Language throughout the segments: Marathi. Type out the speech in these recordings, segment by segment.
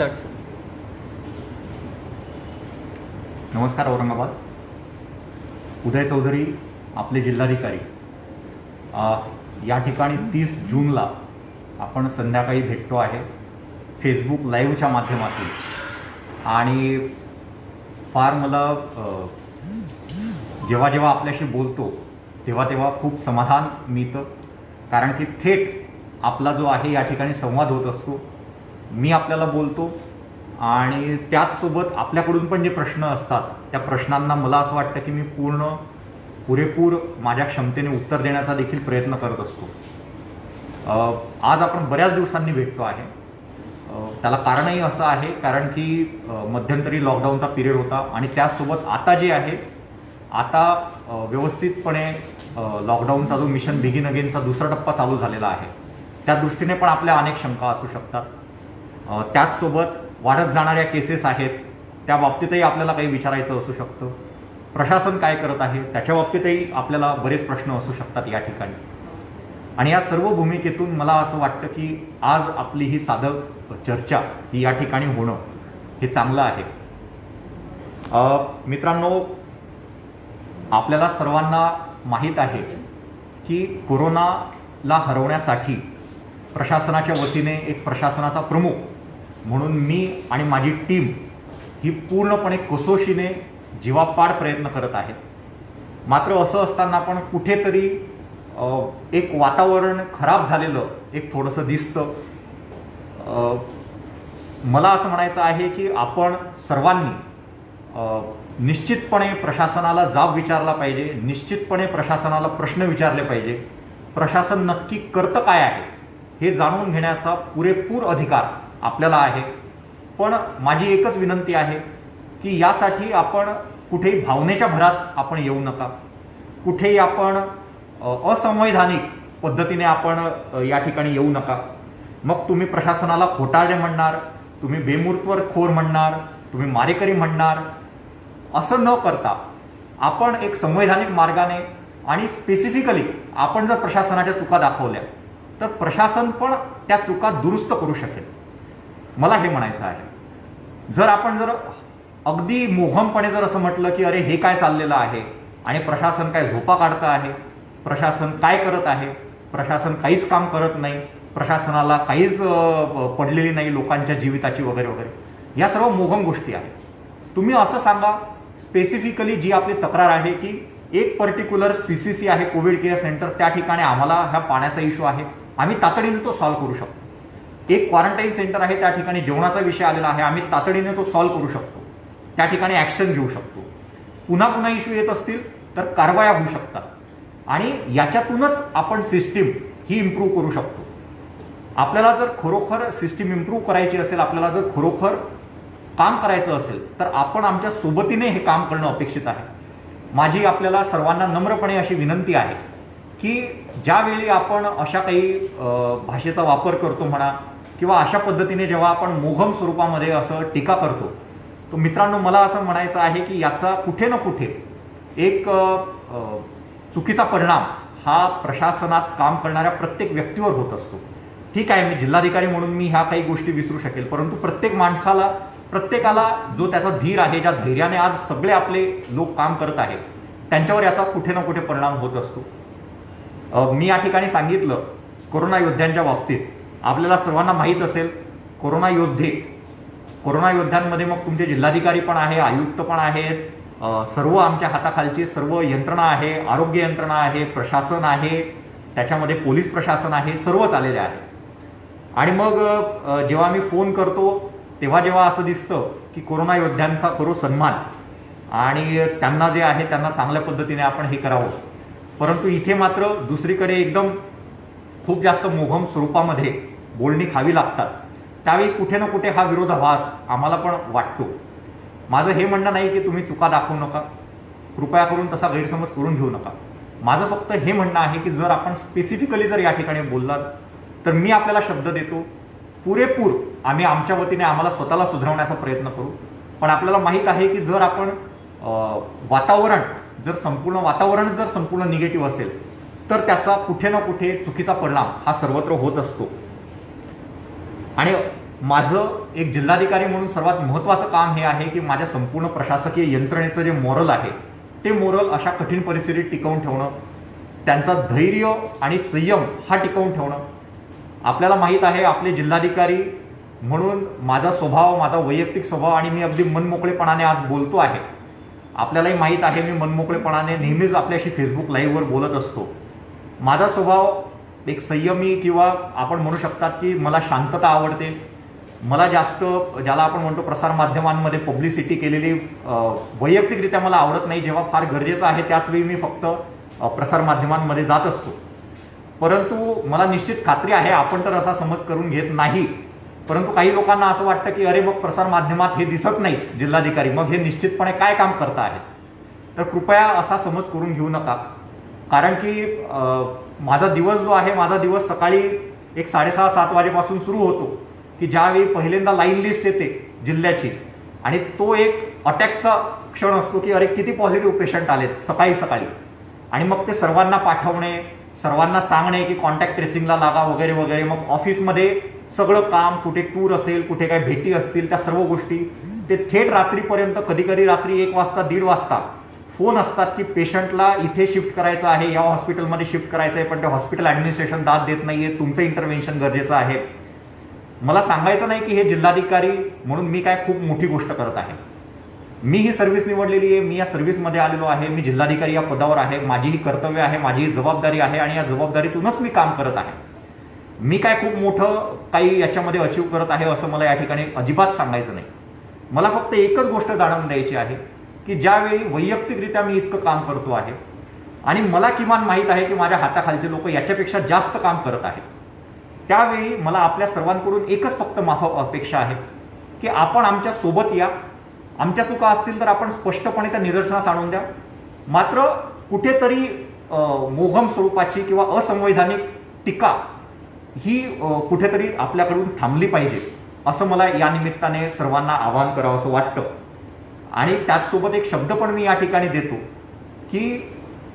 Start sir. नमस्कार औरंगाबाद. उदय चौधरी आपले जिल्हाधिकारी. या ठिकाणी 30 जूनला आपण संध्याकाळी भेटतो आहे फेसबुक लाईव्हच्या माध्यमातून. आणि फार मला जेव्हा जेव्हा आपल्याशी बोलतो तेव्हा खूप समाधान मिळतं, कारण की थेट आपला जो आहे या ठिकाणी संवाद होत असतो. मी आपल्याला बोलतो आणि त्याचसोबत आपल्याकडून पण जे प्रश्न असतात त्या प्रश्नांना मला असं वाटतं की मी पुरेपूर माझ्या क्षमतेने उत्तर देण्याचा देखील प्रयत्न करत असतो. आज आपण बऱ्याच दिवसांनी भेटतो आहे. त्याला कारणही असं आहे कारण की मध्यंतरी लॉकडाऊनचा पिरियड होता आणि त्याचसोबत आता जे आहे आता व्यवस्थितपणे लॉकडाऊनचा जो मिशन बिगिन अगेनचा दुसरा टप्पा चालू झालेला आहे, त्या दृष्टीने पण आपल्या अनेक शंका असू शकतात. त्याचसोबत वाढत जाणाऱ्या केसेस आहेत त्या बाबतीतही आपल्याला काही विचारायचं असू शकतं. प्रशासन काय करत आहे त्याच्या बाबतीतही आपल्याला बरेच प्रश्न असू शकतात या ठिकाणी. आणि या सर्व भूमिकेतून मला असं वाटतं की आज आपली ही साधक चर्चा ही या ठिकाणी होणं हे चांगलं आहे. मित्रांनो, आपल्याला सर्वांना माहीत आहे की कोरोनाला हरवण्यासाठी प्रशासनाच्या वतीने एक प्रशासनाचा प्रमुख म्हणून मी आणि माझी टीम ही पूर्णपणे कसोशीने जीवापाड प्रयत्न करत आहे. मात्र असं असताना पण कुठेतरी एक वातावरण खराब झालेलं एक थोडंसं दिसतं. मला असं म्हणायचं आहे की आपण सर्वांनी निश्चितपणे प्रशासनाला जाब विचारला पाहिजे, निश्चितपणे प्रशासनाला प्रश्न विचारले पाहिजे. प्रशासन नक्की करतं काय आहे हे जाणून घेण्याचा पुरेपूर अधिकार आपल्याला आहे. पण माझी एकच विनंती आहे की यासाठी आपण कुठेही भावनेच्या भरात आपण येऊ नका, कुठेही आपण असंवैधानिक पद्धतीने आपण या ठिकाणी येऊ नका. मग तुम्ही प्रशासनाला खोटारडे म्हणणार, तुम्ही बेमुर्तवरखोर म्हणणार, तुम्ही मारेकरी म्हणणार, असं न करता आपण एक संवैधानिक मार्गाने आणि स्पेसिफिकली आपण जर प्रशासनाच्या चुका दाखवल्या तर प्रशासन पण त्या चुका दुरुस्त करू शकेल. मला हे म्हणायचं आहे. जर आपण अगदी मोहमपणे जर असं म्हटलं की अरे हे काय चाललेलं आहे आणि प्रशासन काय झोपा काढतं आहे, प्रशासन काय करत आहे, प्रशासन काहीच काम करत नाही, प्रशासनाला काहीच पडलेली नाही लोकांच्या जीविताची वगैरे वगैरे, या सर्व मोहम गोष्टी आहेत. तुम्ही असं सांगा स्पेसिफिकली जी आपली तक्रार आहे की एक पर्टिक्युलर CCC आहे कोविड केअर सेंटर, त्या ठिकाणी आम्हाला ह्या पाण्याचा इश्यू आहे, आम्ही तातडीने तो सॉल्व्ह करू शकतो. एक क्वारंटाईन सेंटर आहे त्या ठिकाणी जेवणाचा विषय आलेला आहे, आम्ही तातडीने तो सॉल्व्ह करू शकतो, त्या ठिकाणी ऍक्शन घेऊ शकतो. पुन्हा इश्यू येत असतील तर कारवाया होऊ शकतात आणि याच्यातूनच आपण सिस्टीम ही इम्प्रूव्ह करू शकतो. आपल्याला जर खरोखर सिस्टीम इम्प्रूव्ह करायची असेल, आपल्याला जर खरोखर काम करायचं असेल तर आपण आमच्या सोबतीने हे काम करणं अपेक्षित आहे. माझी आपल्याला सर्वांना नम्रपणे अशी विनंती आहे की ज्यावेळी आपण अशा काही भाषेचा वापर करतो म्हणा किंवा अशा पद्धतीने जेव्हा आपण मोहम स्वरूपामध्ये असं टीका करतो, तर मित्रांनो मला असं म्हणायचं आहे की याचा कुठे ना कुठे एक चुकीचा परिणाम हा प्रशासनात काम करणाऱ्या प्रत्येक व्यक्तीवर होत असतो. ठीक आहे, मी जिल्हाधिकारी म्हणून मी ह्या काही गोष्टी विसरू शकेल, परंतु प्रत्येकाला जो त्याचा धीर आहे, ज्या धैर्याने आज सगळे आपले लोक काम करत आहेत, त्यांच्यावर याचा कुठे ना कुठे परिणाम होत असतो. मी या ठिकाणी सांगितलं कोरोना योद्ध्यांच्या बाबतीत आपल्याला सर्वांना माहीत असेल, कोरोना योद्ध्यांमध्ये मग तुमचे जिल्हाधिकारी पण आहे, आयुक्त पण आहेत, सर्व आमच्या हाताखालची सर्व यंत्रणा आहे, आरोग्य यंत्रणा आहे, प्रशासन आहे, त्याच्यामध्ये पोलीस प्रशासन आहे, सर्वच आलेले आहे. आणि मग जेव्हा मी फोन करतो जेव्हा असं दिसतं की कोरोना योद्ध्यांचा करू सन्मान आणि त्यांना जे आहे त्यांना चांगल्या पद्धतीने आपण हे करावं, परंतु इथे मात्र दुसरीकडे एकदम खूप जास्त मोहम स्वरूपामध्ये बोलणी खावी लागतात. त्यावेळी कुठे ना कुठे हा विरोधाभास आम्हाला पण वाटतो. माझं हे म्हणणं नाही की तुम्ही चुका दाखवू नका, कृपया करून तसा गैरसमज करून घेऊ नका. माझं फक्त हे म्हणणं आहे की जर आपण स्पेसिफिकली जर या ठिकाणी बोललात तर मी आपल्याला शब्द देतो, पुरेपूर आम्ही आमच्या वतीने आम्हाला स्वतःला सुधारवण्याचा प्रयत्न करू. पण आपल्याला माहीत आहे की जर आपण संपूर्ण वातावरण जर संपूर्ण निगेटिव्ह असेल तर त्याचा कुठे ना कुठे चुकीचा परिणाम हा सर्वत्र होत असतो. आणि माझं एक जिल्हाधिकारी म्हणून सर्वात महत्त्वाचं काम हे आहे की माझ्या संपूर्ण प्रशासकीय यंत्रणेचं जे मोरल आहे ते मोरल अशा कठीण परिस्थितीत टिकवून ठेवणं, त्यांचा धैर्य आणि संयम हा टिकवून ठेवणं. आपल्याला माहीत आहे आपले जिल्हाधिकारी म्हणून माझा स्वभाव, माझा वैयक्तिक स्वभाव, आणि मी अगदी मनमोकळेपणाने आज बोलतो आहे. आपल्यालाही माहीत आहे मी मनमोकळेपणाने नेहमीच आपल्याशी फेसबुक लाईव्हवर बोलत असतो. माझा स्वभाव एक संयमी, किंवा आपण म्हणू शकतात की मला शांतता आवडते. मला जास्त ज्याला आपण म्हणतो प्रसार माध्यमांमध्ये पब्लिसिटी केलेली वैयक्तिकरित्या मला आवडत नाही. जेव्हा फार गरजेचं आहे त्याचवेळी मी फक्त प्रसार माध्यमांमध्ये जात असतो. परंतु मला निश्चित खात्री आहे, आपण तर असा समज करून घेत नाही, परंतु काही लोकांना असं वाटतं की अरे मग प्रसार माध्यमात हे दिसत नाही जिल्हाधिकारी, मग हे निश्चितपणे काय काम करत आहेत. तर कृपया असा समज करून घेऊ नका. कारण की माझा दिवस जो आहे, माझा दिवस सकाळी एक 6:30-7 वाजेपासून सुरू होतो, की ज्यावेळी पहिल्यांदा लाईन लिस्ट येते जिल्ह्याची, आणि तो एक अटॅकचा क्षण असतो की अरे किती पॉझिटिव्ह पेशंट आलेत सकाळी सकाळी, आणि मग ते सर्वांना पाठवणे, सर्वांना सांगणे की कॉन्टॅक्ट ट्रेसिंगला लागा वगैरे वगैरे. मग ऑफिसमध्ये सगळं काम, कुठे टूर असेल, कुठे काही भेटी असतील, त्या सर्व गोष्टी ते थेट रात्रीपर्यंत, कधी कधी रात्री 1 वाजता 1:30 वाजता फोन असतात की पेशंटला इथे शिफ्ट करायचं आहे, या हॉस्पिटलमध्ये शिफ्ट करायचं आहे, पण ते हॉस्पिटल ॲडमिनिस्ट्रेशन दाद देत नाहीये, तुमचं इंटरव्हेन्शन गरजेचं आहे. मला सांगायचं नाही की हे जिल्हाधिकारी म्हणून मी काय खूप मोठी गोष्ट करत आहे. मी ही सर्व्हिस निवडलेली आहे, मी या सर्व्हिसमध्ये आलेलो आहे, मी जिल्हाधिकारी या पदावर आहे, माझी ही कर्तव्य आहे, माझी ही जबाबदारी आहे, आणि या जबाबदारीतूनच मी काम करत आहे. मी काय खूप मोठं काही याच्यामध्ये अचीव करत आहे असं मला या ठिकाणी अजिबात सांगायचं नाही. मला फक्त एकच गोष्ट जाणून द्यायची आहे की ज्यावेळी वैयक्तिकरित्या मी इतकं काम करतो आहे, आणि मला किमान माहीत आहे की माझ्या हाताखालचे लोक याच्यापेक्षा जास्त काम करत आहेत, त्यावेळी मला आपल्या सर्वांकडून एकच फक्त माफक अपेक्षा आहे की आपण आमच्या सोबत या. आमच्या चुका असतील तर आपण स्पष्टपणे त्या निदर्शनास आणून द्या. मात्र कुठेतरी मोघम स्वरूपाची किंवा असंवैधानिक टीका ही कुठेतरी आपल्याकडून थांबली पाहिजे, असं मला या निमित्ताने सर्वांना आवाहन करावं असं वाटतं. आणि त्याचसोबत एक शब्द पण मी या ठिकाणी देतो की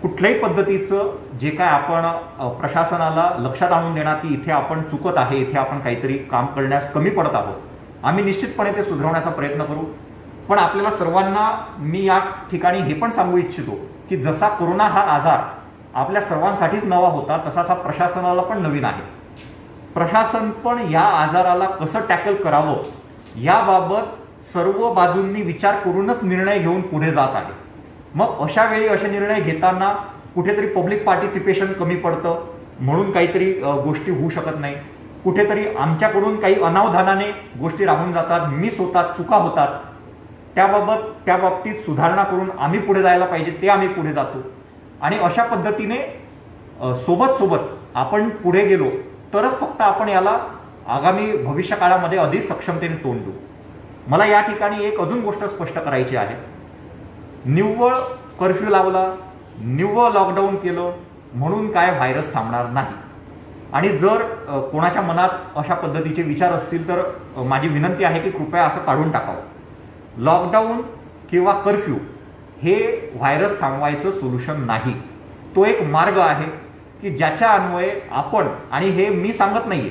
कुठल्याही पद्धतीचं जे काय आपण प्रशासनाला लक्षात आणून देणार की इथे आपण चुकत आहे, इथे आपण काहीतरी काम करण्यास कमी पडत आहोत, आम्ही निश्चितपणे ते सुधारण्याचा प्रयत्न करू. पण आपल्याला सर्वांना मी या ठिकाणी हे पण सांगू इच्छितो की जसा कोरोना हा आजार आपल्या सर्वांसाठीच नवा होता, तसाच हा प्रशासनाला पण नवीन आहे. प्रशासन पण या आजाराला कसं टॅकल करावं याबाबत सर्व बाजूंनी विचार करूनच निर्णय घेऊन पुढे जात आहे. मग अशा वेळी असे निर्णय घेताना कुठेतरी पब्लिक पार्टिसिपेशन कमी पडतं, म्हणून काहीतरी गोष्टी होऊ शकत नाही. कुठेतरी आमच्याकडून काही अनावधानाने गोष्टी राहून जातात, मिस होतात, चुका होतात. त्या बाबतीत सुधारणा करून आम्ही पुढे जायला पाहिजे, ते आम्ही पुढे जातो. आणि अशा पद्धतीने सोबत सोबत आपण पुढे गेलो तरच फक्त आपण याला आगामी भविष्य काळामध्ये अधिक सक्षमतेने तोंड देऊ. मला या ठिकाणी एक अजून गोष्ट स्पष्ट करायची आहे. निव्वळ कर्फ्यू लावला, निव्वळ लॉकडाऊन केलं म्हणून काय व्हायरस थांबणार नाही. आणि जर कोणाच्या मनात अशा पद्धतीचे विचार असतील तर माझी विनंती आहे की कृपया असं काढून टाकावं. लॉकडाऊन किंवा कर्फ्यू हे व्हायरस थांबवायचं सोल्युशन नाही. तो एक मार्ग आहे की ज्याच्या अन्वये आपण, आणि हे मी सांगत नाहीये,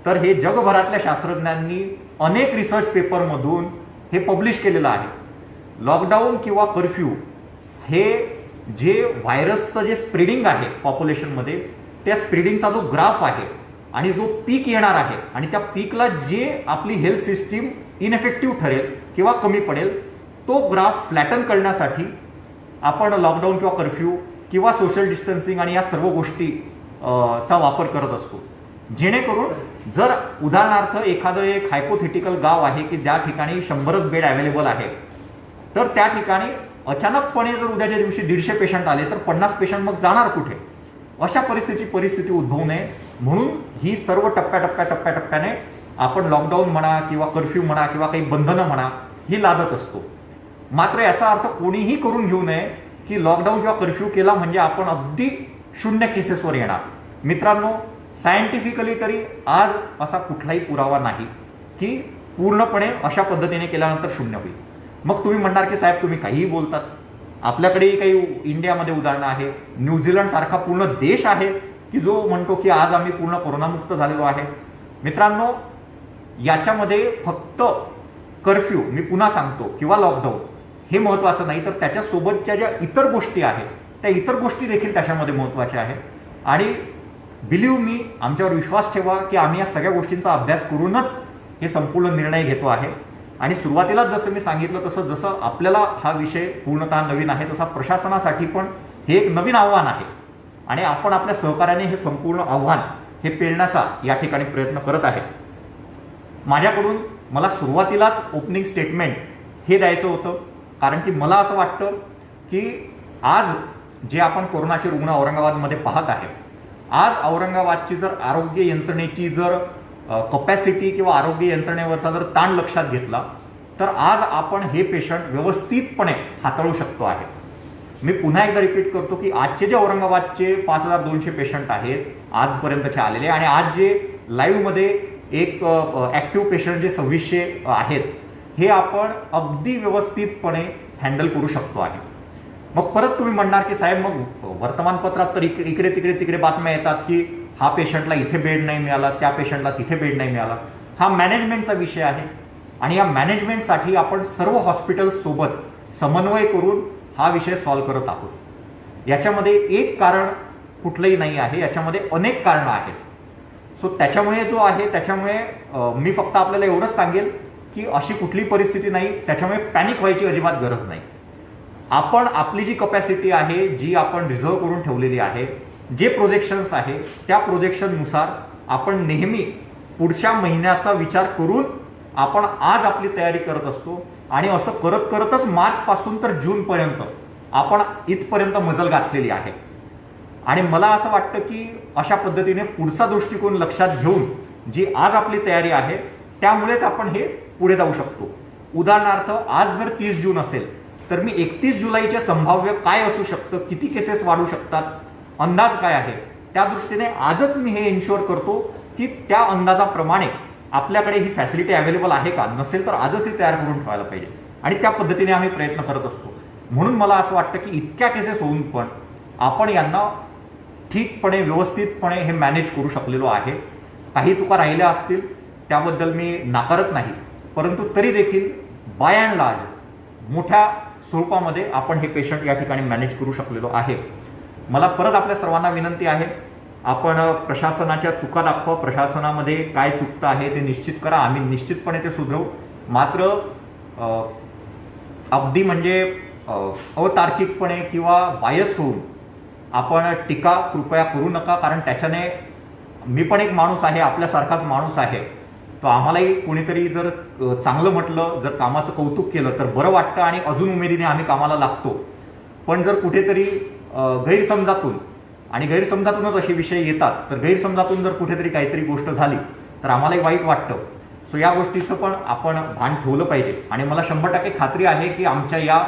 तर हे जगभरातल्या शास्त्रज्ञांनी अनेक रिसर्च पेपरमधून हे पब्लिश केलेलं आहे. लॉकडाऊन किंवा कर्फ्यू हे जे व्हायरसचं जे स्प्रेडिंग आहे पॉप्युलेशनमध्ये, त्या स्प्रेडिंगचा जो ग्राफ आहे आणि जो पीक येणार आहे, आणि त्या पीकला जे आपली हेल्थ सिस्टीम इनएफेक्टिव्ह ठरेल किंवा कमी पडेल, तो ग्राफ फ्लॅटन करण्यासाठी आपण लॉकडाऊन किंवा कर्फ्यू किंवा सोशल डिस्टन्सिंग आणि या सर्व गोष्टी चा वापर करत असतो. जेणेकरून जर उदाहरणार्थ एखादं एक हायपोथेटिकल गाव आहे की ज्या ठिकाणी 100च बेड अवेलेबल आहे, तर त्या ठिकाणी अचानकपणे जर उद्याच्या दिवशी 150 पेशंट आले तर 50 पेशंट मग जाणार कुठे? अशा परिस्थिती उद्भवू नये म्हणून ही सर्व टप्प्याटप्प्याने आपण लॉकडाऊन म्हणा किंवा कर्फ्यू म्हणा किंवा काही बंधनं म्हणा ही लादत असतो. मात्र याचा अर्थ कोणीही करून घेऊ नये की लॉकडाऊन किंवा कर्फ्यू केला म्हणजे आपण अगदी 0 केसेसवर येणार. मित्रांनो, सायंटिफिकली तरी आज असा कुठलाही पुरावा नाही की पूर्णपणे अशा पद्धतीने केल्यानंतर 0 होईल. मग तुम्ही म्हणणार की साहेब तुम्ही काहीही बोलतात. आपल्याकडेही काही इंडियामध्ये उदाहरणं आहे. न्यूझीलंड सारखा पूर्ण देश आहे की जो म्हणतो की आज आम्ही पूर्ण कोरोनामुक्त झालेलो आहे. मित्रांनो, याच्यामध्ये फक्त कर्फ्यू, मी पुन्हा सांगतो, किंवा लॉकडाऊन हे महत्त्वाचं नाही, तर त्याच्यासोबतच्या ज्या इतर गोष्टी आहेत त्या इतर गोष्टी देखील त्याच्यामध्ये महत्त्वाच्या आहेत. आणि बिलीव्ह मी, आमच्यावर विश्वास ठेवा की आम्ही या सगळ्या गोष्टींचा अभ्यास करूनच हे संपूर्ण निर्णय घेतो आहे. आणि सुरुवातीलाच जसं मी सांगितलं तसं, जसं आपल्याला हा विषय पूर्णतः नवीन आहे तसा प्रशासनासाठी पण हे एक नवीन आव्हान आहे. आणि आपण आपल्या सहकार्याने हे संपूर्ण आव्हान हे पेलण्याचा या ठिकाणी प्रयत्न करत आहे. माझ्याकडून मला सुरुवातीलाच ओपनिंग स्टेटमेंट हे द्यायचं होतं, कारण की मला असं वाटतं की आज जे आपण कोरोनाचे रुग्ण औरंगाबादमध्ये पाहत आहे, आज औरंगाबादची जर आरोग्य यंत्रणेची जर कपॅसिटी किंवा आरोग्य यंत्रणेवरचा जर ताण लक्षात घेतला तर आज आपण हे पेशंट व्यवस्थितपणे हाताळू शकतो आहे. मी पुन्हा एकदा रिपीट करतो की आजचे जे औरंगाबादचे 5200 पेशंट आहेत आजपर्यंतचे आलेले, आणि आज जे लाईव्हमध्ये एक ॲक्टिव्ह पेशंट जे 2600 आहेत, हे आपण अगदी व्यवस्थितपणे हँडल करू शकतो आहे. मग परत तुम्ही म्हणणार की साहेब, मग वर्तमानपत्रात तर इकडे तिकडे बातम्या येतात की हा पेशंटला इथे बेड नाही मिळाला, त्या पेशंटला तिथे बेड नाही मिळाला. हा मॅनेजमेंटचा विषय आहे आणि या मॅनेजमेंटसाठी आपण सर्व हॉस्पिटल्स सोबत समन्वय करून हा विषय सॉल्व्ह करत आहोत. याच्यामध्ये एक कारण कुठलंही नाही आहे, याच्यामध्ये अनेक कारणं आहेत. सो त्याच्यामुळे जो आहे त्याच्यामुळे मी फक्त आपल्याला एवढंच सांगेल की अशी कुठली परिस्थिती नाही, त्याच्यामुळे पॅनिक व्हायची अजिबात गरज नाही. आपण आपली जी कपॅसिटी आहे, जी आपण रिझर्व्ह करून ठेवलेली आहे, जे प्रोजेक्शन्स आहे त्या प्रोजेक्शननुसार आपण नेहमी पुढच्या महिन्याचा विचार करून आपण आज आपली तयारी करत असतो. आणि असं करत करतच मार्चपासून तर जूनपर्यंत आपण इथपर्यंत मजल घातलेली आहे. आणि मला असं वाटतं की अशा पद्धतीने पुढचा दृष्टिकोन लक्षात घेऊन जी आज आपली तयारी आहे त्यामुळेच आपण हे पुढे जाऊ शकतो. उदाहरणार्थ, आज जर 30 जून असेल तर मी 31 जुलैचे संभाव्य काय असू शकतं, किती केसेस वाढू शकतात, अंदाज काय आहे, त्या दृष्टीने आजच मी हे इन्शुअर करतो की त्या अंदाजाप्रमाणे आपल्याकडे ही फॅसिलिटी अवेलेबल आहे का, नसेल तर आजच ही तयार करून ठेवायला पाहिजे. आणि त्या पद्धतीने आम्ही प्रयत्न करत असतो. म्हणून मला असं वाटतं की इतक्या केसेस होऊन पण आपण यांना ठीकपणे व्यवस्थितपणे हे मॅनेज करू शकलेलो आहे. काही चुका राहिल्या असतील त्याबद्दल मी नाकारत नाही, परंतु तरी देखील बाय अँड लार्ज मोठ्या स्वरूपामध्ये आपण हे पेशंट या ठिकाणी मॅनेज करू शकलेलो आहे. मला परत आपल्या सर्वांना विनंती आहे, आपण प्रशासनाच्या चुका दाखवा, प्रशासनामध्ये काय चुकतं आहे ते निश्चित करा, आम्ही निश्चितपणे ते सुधरवू. मात्र अगदी म्हणजे अतार्किकपणे किंवा बायस होऊन आपण टीका कृपया करू नका, कारण त्याच्याने मी पण एक माणूस आहे, आपल्यासारखाच माणूस आहे, तो आम्हालाही कोणीतरी जर चांगलं म्हटलं, जर कामाचं कौतुक केलं तर बरं वाटतं आणि अजून उमेदीने आम्ही कामाला लागतो. पण जर कुठेतरी गैरसमजातून, आणि गैरसमजातूनच असे विषय येतात, तर गैरसमजातून जर कुठेतरी काहीतरी गोष्ट झाली तर आम्हालाही वाईट वाटतं. सो या गोष्टीचं पण आपण भान ठेवलं पाहिजे. आणि मला 100% खात्री आहे की आमच्या या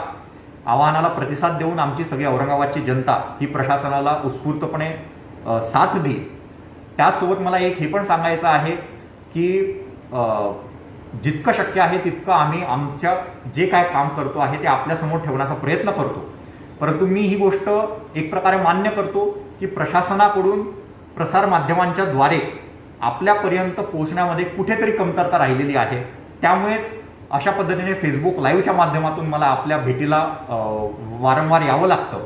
आव्हानाला प्रतिसाद देऊन आमची सगळी औरंगाबादची जनता ही प्रशासनाला उत्स्फूर्तपणे साथ देईल. त्याचसोबत मला एक हे पण सांगायचं आहे की जितकं शक्य आहे तितकं आम्ही आमच्या जे काय काम करतो आहे ते आपल्यासमोर ठेवण्याचा प्रयत्न करतो. परंतु मी ही गोष्ट एक प्रकारे मान्य करतो की प्रशासनाकडून प्रसार माध्यमांच्या द्वारे आपल्यापर्यंत पोहोचण्यामध्ये कुठेतरी कमतरता राहिलेली आहे. त्यामुळेच अशा पद्धतीने फेसबुक लाईव्हच्या माध्यमातून मला आपल्या भेटीला वारंवार यावं लागतं.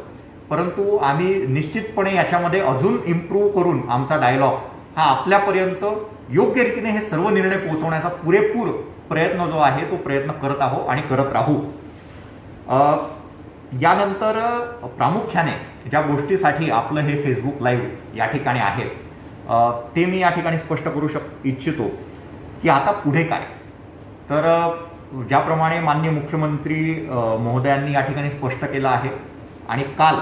परंतु आम्ही निश्चितपणे याच्यामध्ये अजून इम्प्रूव्ह करून आमचा डायलॉग हा आपल्यापर्यंत योग्य रीतीने हे सर्व निर्णय पोहोचवण्याचा पुरेपूर प्रयत्न जो आहे तो प्रयत्न करत आहोत आणि करत राहू. यानंतर प्रामुख्याने ज्या गोष्टीसाठी आपलं हे फेसबुक लाईव्ह या ठिकाणी आहे ते मी या ठिकाणी स्पष्ट करू इच्छितो की आता पुढे काय. तर ज्याप्रमाणे माननीय मुख्यमंत्री महोदयांनी या ठिकाणी स्पष्ट केलं आहे आणि काल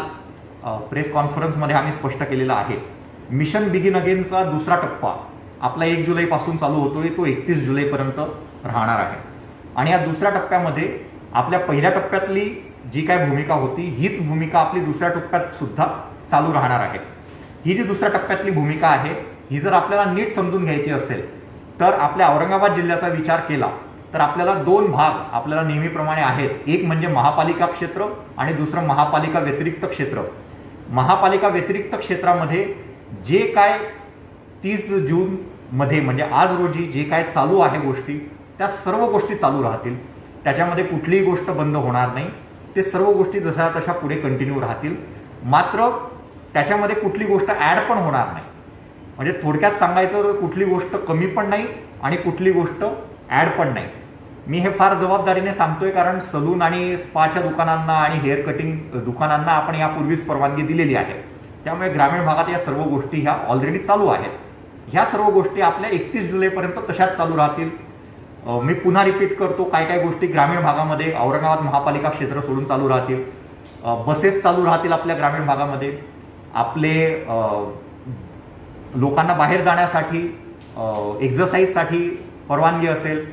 प्रेस कॉन्फरन्समध्ये आम्ही स्पष्ट केलेलं आहे, मिशन बिगिन अगेनचा दुसरा टप्पा आपला 1 जुलैपासून चालू होतोय, तो 31 जुलैपर्यंत राहणार आहे. आणि या दुसऱ्या टप्प्यामध्ये आपल्या पहिल्या टप्प्यातली जी काय भूमिका होती हीच भूमिका आपली दुसऱ्या टप्प्यात सुद्धा चालू राहणार आहे. ही जी दुसऱ्या टप्प्यातली भूमिका आहे ही जर आपल्याला नीट समजून घ्यायची असेल तर आपल्या औरंगाबाद जिल्ह्याचा विचार केला तर आपल्याला 2 भाग आपल्याला नेहमीप्रमाणे आहेत. एक म्हणजे महापालिका क्षेत्र आणि दुसरं महापालिका व्यतिरिक्त क्षेत्र. महापालिका व्यतिरिक्त क्षेत्रामध्ये जे काय 30 जून मध्ये म्हणजे आज रोजी जे काय चालू आहे गोष्टी, त्या सर्व गोष्टी चालू राहतील. त्याच्यामध्ये कुठलीही गोष्ट बंद होणार नाही. ते सर्व गोष्टी जशा तशा पुढे कंटिन्यू राहतील. मात्र त्याच्यामध्ये कुठली गोष्ट ॲड पण होणार नाही. म्हणजे थोडक्यात सांगायचं तर कुठली गोष्ट कमी पण नाही आणि कुठली गोष्ट ॲड पण नाही. मी हे फार जबाबदारीने सांगतोय कारण सलून आणि स्पाच्या दुकानांना आणि हेअर कटिंग दुकानांना आपण यापूर्वीच परवानगी दिलेली आहे. त्यामुळे ग्रामीण भागात या सर्व गोष्टी ह्या ऑलरेडी चालू आहेत. ह्या सर्व गोष्टी आपल्या 31 जुलैपर्यंत तशाच चालू राहतील. मी पुन्हा रिपीट करतो, काय काय गोष्टी ग्रामीण भागामध्ये औरंगाबाद महापालिका क्षेत्र सोडून चालू राहतील. बसेस चालू राहतील आपल्या ग्रामीण भागामध्ये. आपले लोकांना बाहेर जाण्यासाठी एक्झरसाईजसाठी परवानगी असेल.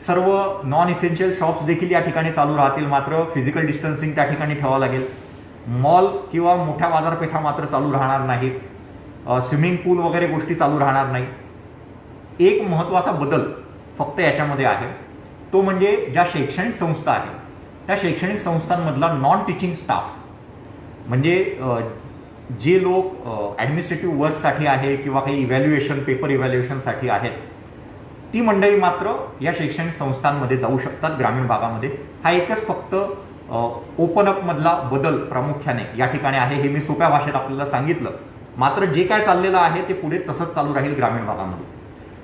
सर्व नॉन इसेन्शियल शॉप्स देखील या ठिकाणी चालू राहतील. मात्र फिजिकल डिस्टन्सिंग त्या ठिकाणी ठेवावं लागेल. मॉल किंवा मोठ्या बाजारपेठा मात्र चालू राहणार नाहीत. स्विमिंग पूल वगैरे गोष्टी चालू राहणार नाही. एक महत्त्वाचा बदल फक्त याच्यामध्ये आहे, तो म्हणजे ज्या शैक्षणिक संस्था आहेत त्या शैक्षणिक संस्थांमधला नॉन टीचिंग स्टाफ, म्हणजे जे लोक ॲडमिनिस्ट्रेटिव्ह वर्कसाठी आहे किंवा काही इव्हॅल्युएशन पेपर इव्हॅल्युएशनसाठी आहेत, ती मंडळी मात्र या शैक्षणिक संस्थांमध्ये जाऊ शकतात ग्रामीण भागामध्ये. हा एकच फक्त ओपन अप मधला बदल प्रामुख्याने या ठिकाणी आहे. हे मी सोप्या भाषेत आपल्याला सांगितलं. मात्र जे काय चाललेलं आहे ते पुढे तसंच चालू राहील ग्रामीण भागामध्ये.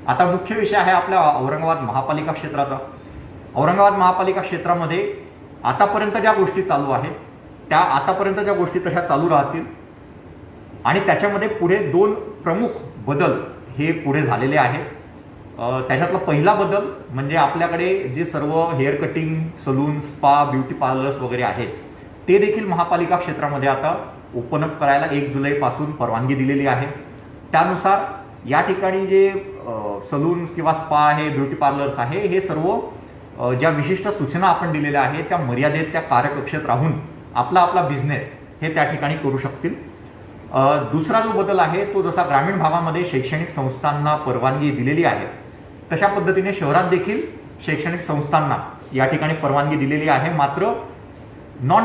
आता मुख्य विषय आहे आपल्या औरंगाबाद महापालिका क्षेत्राचा. औरंगाबाद महापालिका क्षेत्रामध्ये आतापर्यंत ज्या गोष्टी चालू आहेत त्या आतापर्यंत ज्या गोष्टी तशा चालू राहतील आणि त्याच्यामध्ये पुढे 2 प्रमुख बदल हे पुढे झालेले आहेत. त्याच्यातला पहिला बदल म्हणजे आपल्याकडे जे सर्व hair cutting, salon, spa, beauty parlours वगैरे आहेत ते देखील महापालिका क्षेत्रामध्ये आता ओपन अप करायला 1 जुलैपासून परवानगी दिलेली आहे. त्यानुसार या ठिकाणी जे सलून किंवा स्पा आहे, ब्युटी पार्लर्स आहे, हे सर्व ज्या विशिष्ट सूचना आपण दिलेल्या आहेत त्या मर्यादेत त्या कार्यकक्षेत राहून आपला बिझनेस हे त्या ठिकाणी करू शकतील. दुसरा जो बदल आहे तो जसा ग्रामीण भागामध्ये शैक्षणिक संस्थांना परवानगी दिलेली आहे तशा पद्धतीने शहरात देखील शैक्षणिक संस्थांना या ठिकाणी परवानगी दिलेली आहे. मात्र नॉन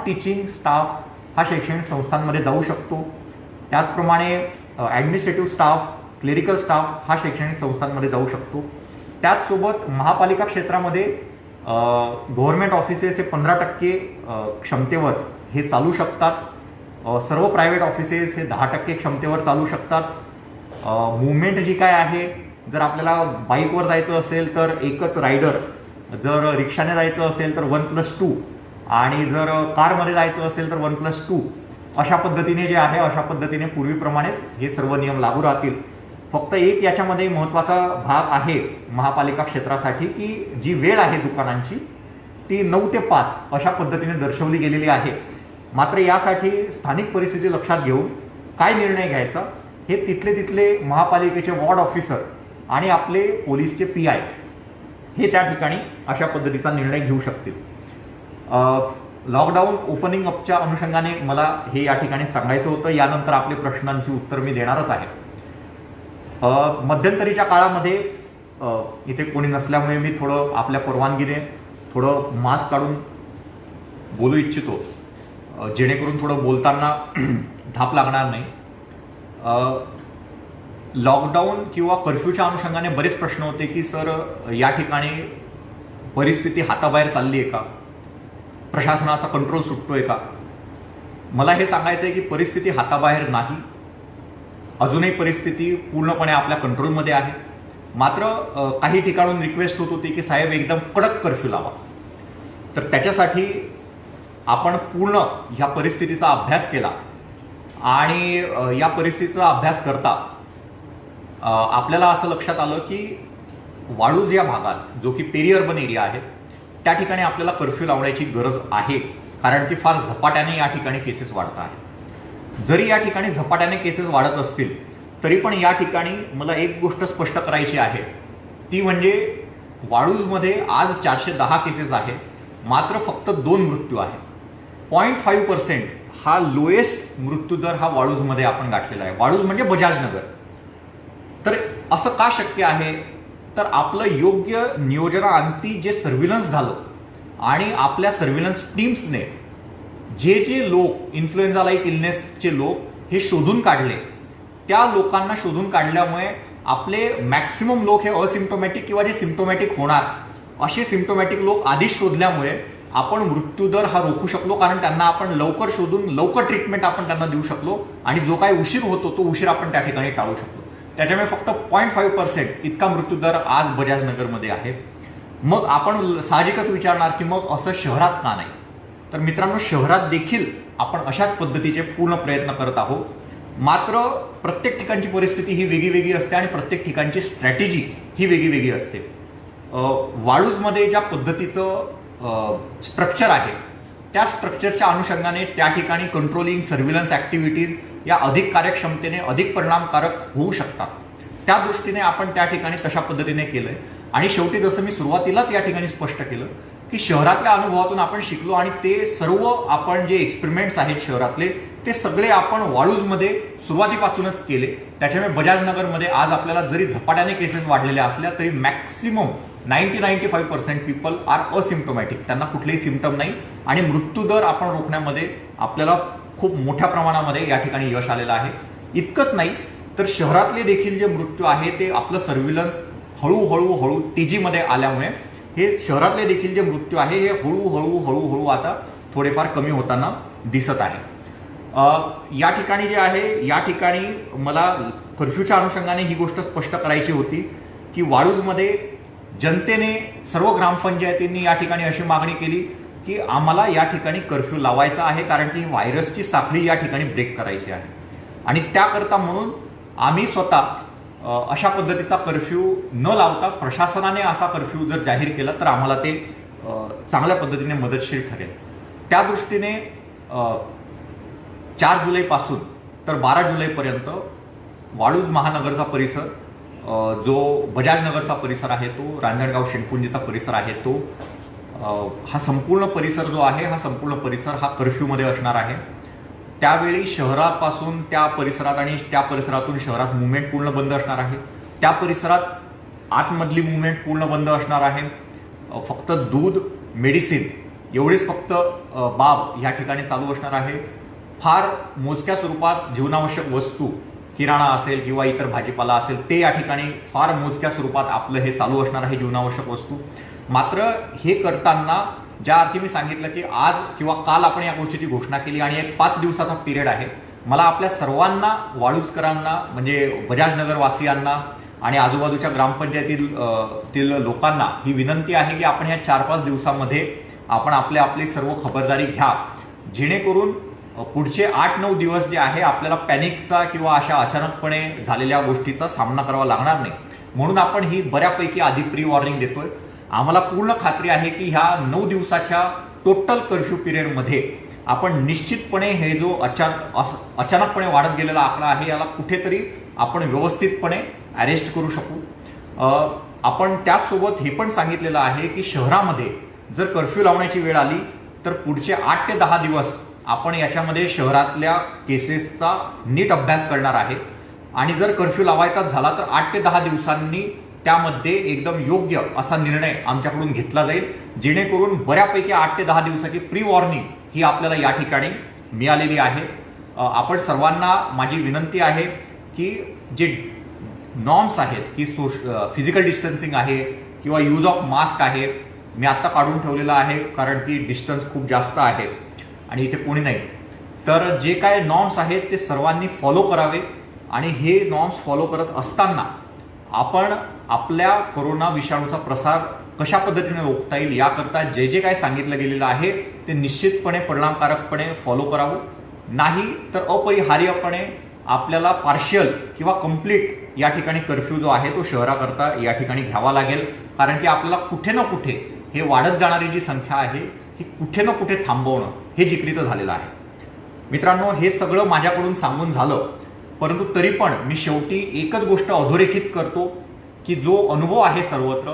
टीचिंग स्टाफ हा शैक्षणिक संस्थांमध्ये जाऊ शकतो. त्याचप्रमाणे ॲडमिनिस्ट्रेटिव्ह स्टाफ, क्लेरिकल स्टाफ हा शैक्षणिक संस्थांमध्ये जाऊ शकतो. त्याचसोबत महापालिका क्षेत्रामध्ये गव्हर्नमेंट ऑफिसेस हे 15% क्षमतेवर हे चालू शकतात. सर्व प्रायव्हेट ऑफिसेस हे 10% क्षमतेवर चालू शकतात. मुवमेंट जी काय आहे, जर आपल्याला बाईकवर जायचं असेल तर एकच रायडर, जर रिक्षाने जायचं असेल तर 1+2 आणि जर कारमध्ये जायचं असेल तर 1+2 अशा पद्धतीने जे आहे अशा पद्धतीने पूर्वीप्रमाणेच हे सर्व नियम लागू राहतील. फक्त एक याच्यामध्ये महत्त्वाचा भाग आहे महापालिका क्षेत्रासाठी की जी वेळ आहे दुकानांची ती 9 ते 5 अशा पद्धतीने दर्शवली गेलेली आहे. मात्र यासाठी स्थानिक परिस्थिती लक्षात घेऊन काय निर्णय घ्यायचा हे तिथले महापालिकेचे वॉर्ड ऑफिसर आणि आपले पोलीसचे PI हे त्या ठिकाणी अशा पद्धतीचा निर्णय घेऊ शकतील. लॉकडाऊन ओपनिंग अपच्या अनुषंगाने मला हे या ठिकाणी सांगायचं होतं. यानंतर आपले प्रश्नांची उत्तर मी देणारच आहे. मध्यंतरीच्या काळामध्ये इथे कोणी नसल्यामुळे मी थोडं आपल्या परवानगीने थोडं मास्क काढून बोलू इच्छितो, जेणेकरून थोडं बोलताना धाप लागणार नाही. लॉकडाऊन किंवा कर्फ्यूच्या अनुषंगाने बरेच प्रश्न होते की सर या ठिकाणी परिस्थिती हाताबाहेर चालली आहे का, प्रशासनाचा कंट्रोल सुटतोय का. मला हे सांगायचं आहे की परिस्थिती हाताबाहेर नाही. अजूनही परिस्थिती पूर्णपणे आपल्या कंट्रोलमध्ये आहे. मात्र काही ठिकाणून रिक्वेस्ट होत होती की साहेब एकदम कडक कर्फ्यू लावा. तर त्याच्यासाठी आपण पूर्ण ह्या परिस्थितीचा अभ्यास केला आणि या परिस्थितीचा अभ्यास करता आपल्याला असं लक्षात आलं की वाळूज या भागात जो की पेरी अर्बन एरिया आहे त्या ठिकाणी आपल्याला कर्फ्यू लावण्याची गरज आहे. कारण की फार झपाट्याने या ठिकाणी केसेस वाढत आहेत. जरी या ठिकाणी झपाट्याने केसेस वाढत असतील तरी पण या ठिकाणी मला एक गोष्ट स्पष्ट करायची आहे, ती म्हणजे वाळूजमध्ये आज 410 केसेस आहेत. मात्र फक्त 2 मृत्यू आहेत. 0.5% हा लोएस्ट मृत्यूदर हा वाळूजमध्ये आपण गाठलेला आहे. वाळूज म्हणजे बजाजनगर. तर असं का शक्य आहे, तर आपलं योग्य नियोजनाअंती जे सर्व्हिलन्स झालं आणि आपल्या सर्व्हिलन्स टीम्सने जे लोक इन्फ्लुएन्झा लाईक इलनेसचे लोक हे शोधून काढले, त्या लोकांना शोधून काढल्यामुळे आपले मॅक्सिमम लोक हे असिम्प्टोमॅटिक किंवा जे सिम्प्टोमॅटिक होणार असे सिम्प्टोमॅटिक लोक आधीच शोधल्यामुळे आपण मृत्यूदर हा रोखू शकलो, कारण त्यांना आपण लवकर शोधून लवकर ट्रीटमेंट आपण त्यांना देऊ शकलो आणि जो काही उशीर होतो तो उशीर आपण त्या ठिकाणी टाळू शकलो. त्याच्यामुळे फक्त 0.5% इतका मृत्यूदर आज बजाजनगरमध्ये आहे. मग आपण साहजिकच विचारणार की मग असं शहरात का नाही? तर मित्रांनो, शहरात देखील आपण अशाच पद्धतीचे पूर्ण प्रयत्न करत आहोत. मात्र प्रत्येक ठिकाणची परिस्थिती ही वेगळी वेगळी असते आणि प्रत्येक ठिकाणची स्ट्रॅटेजी ही वेगळी वेगळी असते. वाळूजमध्ये ज्या पद्धतीचं स्ट्रक्चर आहे त्या स्ट्रक्चरच्या अनुषंगाने त्या ठिकाणी कंट्रोलिंग सर्व्हिलन्स ऍक्टिव्हिटीज या अधिक कार्यक्षमतेने अधिक परिणामकारक होऊ शकतात. त्या दृष्टीने आपण त्या ठिकाणी तशा पद्धतीने केलंय. आणि शेवटी जसं मी सुरुवातीलाच या ठिकाणी स्पष्ट केलं की शहरातल्या अनुभवातून आपण शिकलो आणि ते सर्व आपण जे एक्सपेरिमेंट्स आहेत शहरातले ते सगळे आपण वाळूजमध्ये सुरुवातीपासूनच केले. त्याच्यामुळे बजाजनगरमध्ये आज आपल्याला जरी झपाट्याने केसेस वाढलेल्या असल्या तरी मॅक्सिमम 90-95% पीपल आर असिम्प्टोमॅटिक, त्यांना कुठलेही सिम्पटम नाही आणि मृत्यूदर आपण रोखण्यामध्ये आपल्याला खूप मोठ्या प्रमाणामध्ये या ठिकाणी यश आलेलं आहे. इतकंच नाही तर शहरातले देखील जे मृत्यू आहे ते आपलं सर्व्हिलन्स हळूहळू तेजीमध्ये आल्यामुळे हे शहरातले देखील जे मृत्यू आहे हे हळूहळू आता थोडेफार कमी होताना दिसत आहे. या ठिकाणी जे आहे या ठिकाणी मला कर्फ्यूच्या अनुषंगाने ही गोष्ट स्पष्ट करायची होती की वाळूजमध्ये जनतेने सर्व ग्रामपंचायतींनी या ठिकाणी अशी मागणी केली की आम्हाला या ठिकाणी कर्फ्यू लावायचा आहे, कारण की व्हायरसची साखळी या ठिकाणी ब्रेक करायची आहे. आणि त्याकरता म्हणून आम्ही स्वतः अशा पद्धतीचा कर्फ्यू न लावता प्रशासनाने असा कर्फ्यू जर जाहीर केला तर आम्हाला ते चांगल्या पद्धतीने मदतशीर ठरेल. त्या दृष्टीने 4 जुलैपासून तर 12 जुलैपर्यंत वाळूज महानगरचा परिसर, जो बजाजनगरचा परिसर आहे तो, रांजणगाव शेणकुंजीचा परिसर आहे तो, हा संपूर्ण परिसर जो आहे हा संपूर्ण परिसर हा कर्फ्यूमध्ये असणार आहे. त्यावेळी शहरापासून त्या परिसरात आणि त्या परिसरातून शहरात मुवमेंट पूर्ण बंद असणार आहे. त्या परिसरात आतमधली मुवमेंट पूर्ण बंद असणार आहे. फक्त दूध, मेडिसिन एवढीच फक्त बाब या ठिकाणी चालू असणार आहे. फार मोजक्या स्वरूपात जीवनावश्यक वस्तू, किराणा असेल किंवा इतर भाजीपाला असेल ते या ठिकाणी फार मोजक्या स्वरूपात आपलं हे चालू असणार आहे जीवनावश्यक वस्तू. मात्र हे करताना ज्या अर्थी मी सांगितलं की आज किंवा काल आपण या गोष्टीची घोषणा केली आणि एक 5 दिवसाचा पिरियड आहे, मला आपल्या सर्वांना, वाळूजकरांना म्हणजे बजाजनगर वासियांना आणि आजूबाजूच्या ग्रामपंचायतीतील लोकांना ही विनंती आहे की आपण या 4-5 दिवसामध्ये आपण आपली सर्व खबरदारी घ्या, जेणेकरून पुढचे 8-9 दिवस जे आहे आपल्याला पॅनिकचा किंवा अशा अचानकपणे झालेल्या गोष्टीचा सामना करावा लागणार नाही. म्हणून आपण ही बऱ्यापैकी आधी प्री वॉर्निंग देतोय. आम्हाला पूर्ण खात्री आहे की ह्या 9 दिवसाच्या टोटल कर्फ्यू पिरियडमध्ये आपण निश्चितपणे हे जो अचानकपणे वाढत गेलेला आकडा आहे याला कुठेतरी आपण व्यवस्थितपणे अरेस्ट करू शकू. आपण त्याचसोबत हे पण सांगितलेलं आहे की शहरामध्ये जर कर्फ्यू लावण्याची वेळ आली तर पुढचे 8 ते 10 दिवस आपण याच्यामध्ये शहरातल्या केसेसचा नीट अभ्यास करणार आहे आणि जर कर्फ्यू लावायचा झाला तर 8 ते 10 दिवसांनी त्यामध्ये एकदम योग्य असा निर्णय आमच्याकडून घेतला जाईल, जेणेकरून बऱ्यापैकी 8 ते 10 दिवसाची प्री वॉर्निंग ही आपल्याला या ठिकाणी मिळालेली आहे. आपण सर्वांना माझी विनंती आहे की जे नॉर्म्स आहेत की फिजिकल डिस्टन्सिंग आहे किंवा यूज ऑफ मास्क आहे, मी आत्ता काढून ठेवलेला आहे कारण की डिस्टन्स खूप जास्त आहे आणि इथे कोणी नाही, तर जे काय नॉर्म्स आहेत ते सर्वांनी फॉलो करावे. आणि हे नॉर्म्स फॉलो करत असताना आपण आपल्या कोरोना विषाणूचा प्रसार कशा पद्धतीने रोखता येईल याकरता जे जे काय सांगितलं गेलेलं आहे ते निश्चितपणे परिणामकारकपणे फॉलो करावं. नाही तर अपरिहार्यपणे आपल्याला पार्शियल किंवा कम्प्लीट या ठिकाणी कर्फ्यू जो आहे तो शहराकरता या ठिकाणी घ्यावा लागेल, कारण की आपल्याला कुठे ना कुठे हे वाढत जाणारी जी संख्या आहे ही कुठे ना कुठे थांबवणं हे जिकरीचं झालेलं आहे. मित्रांनो, हे सगळं माझ्याकडून सांगून झालं, परंतु तरी पण मी शेवटी एकच गोष्ट अधोरेखित करतो की जो अनुभव आहे सर्वत्र,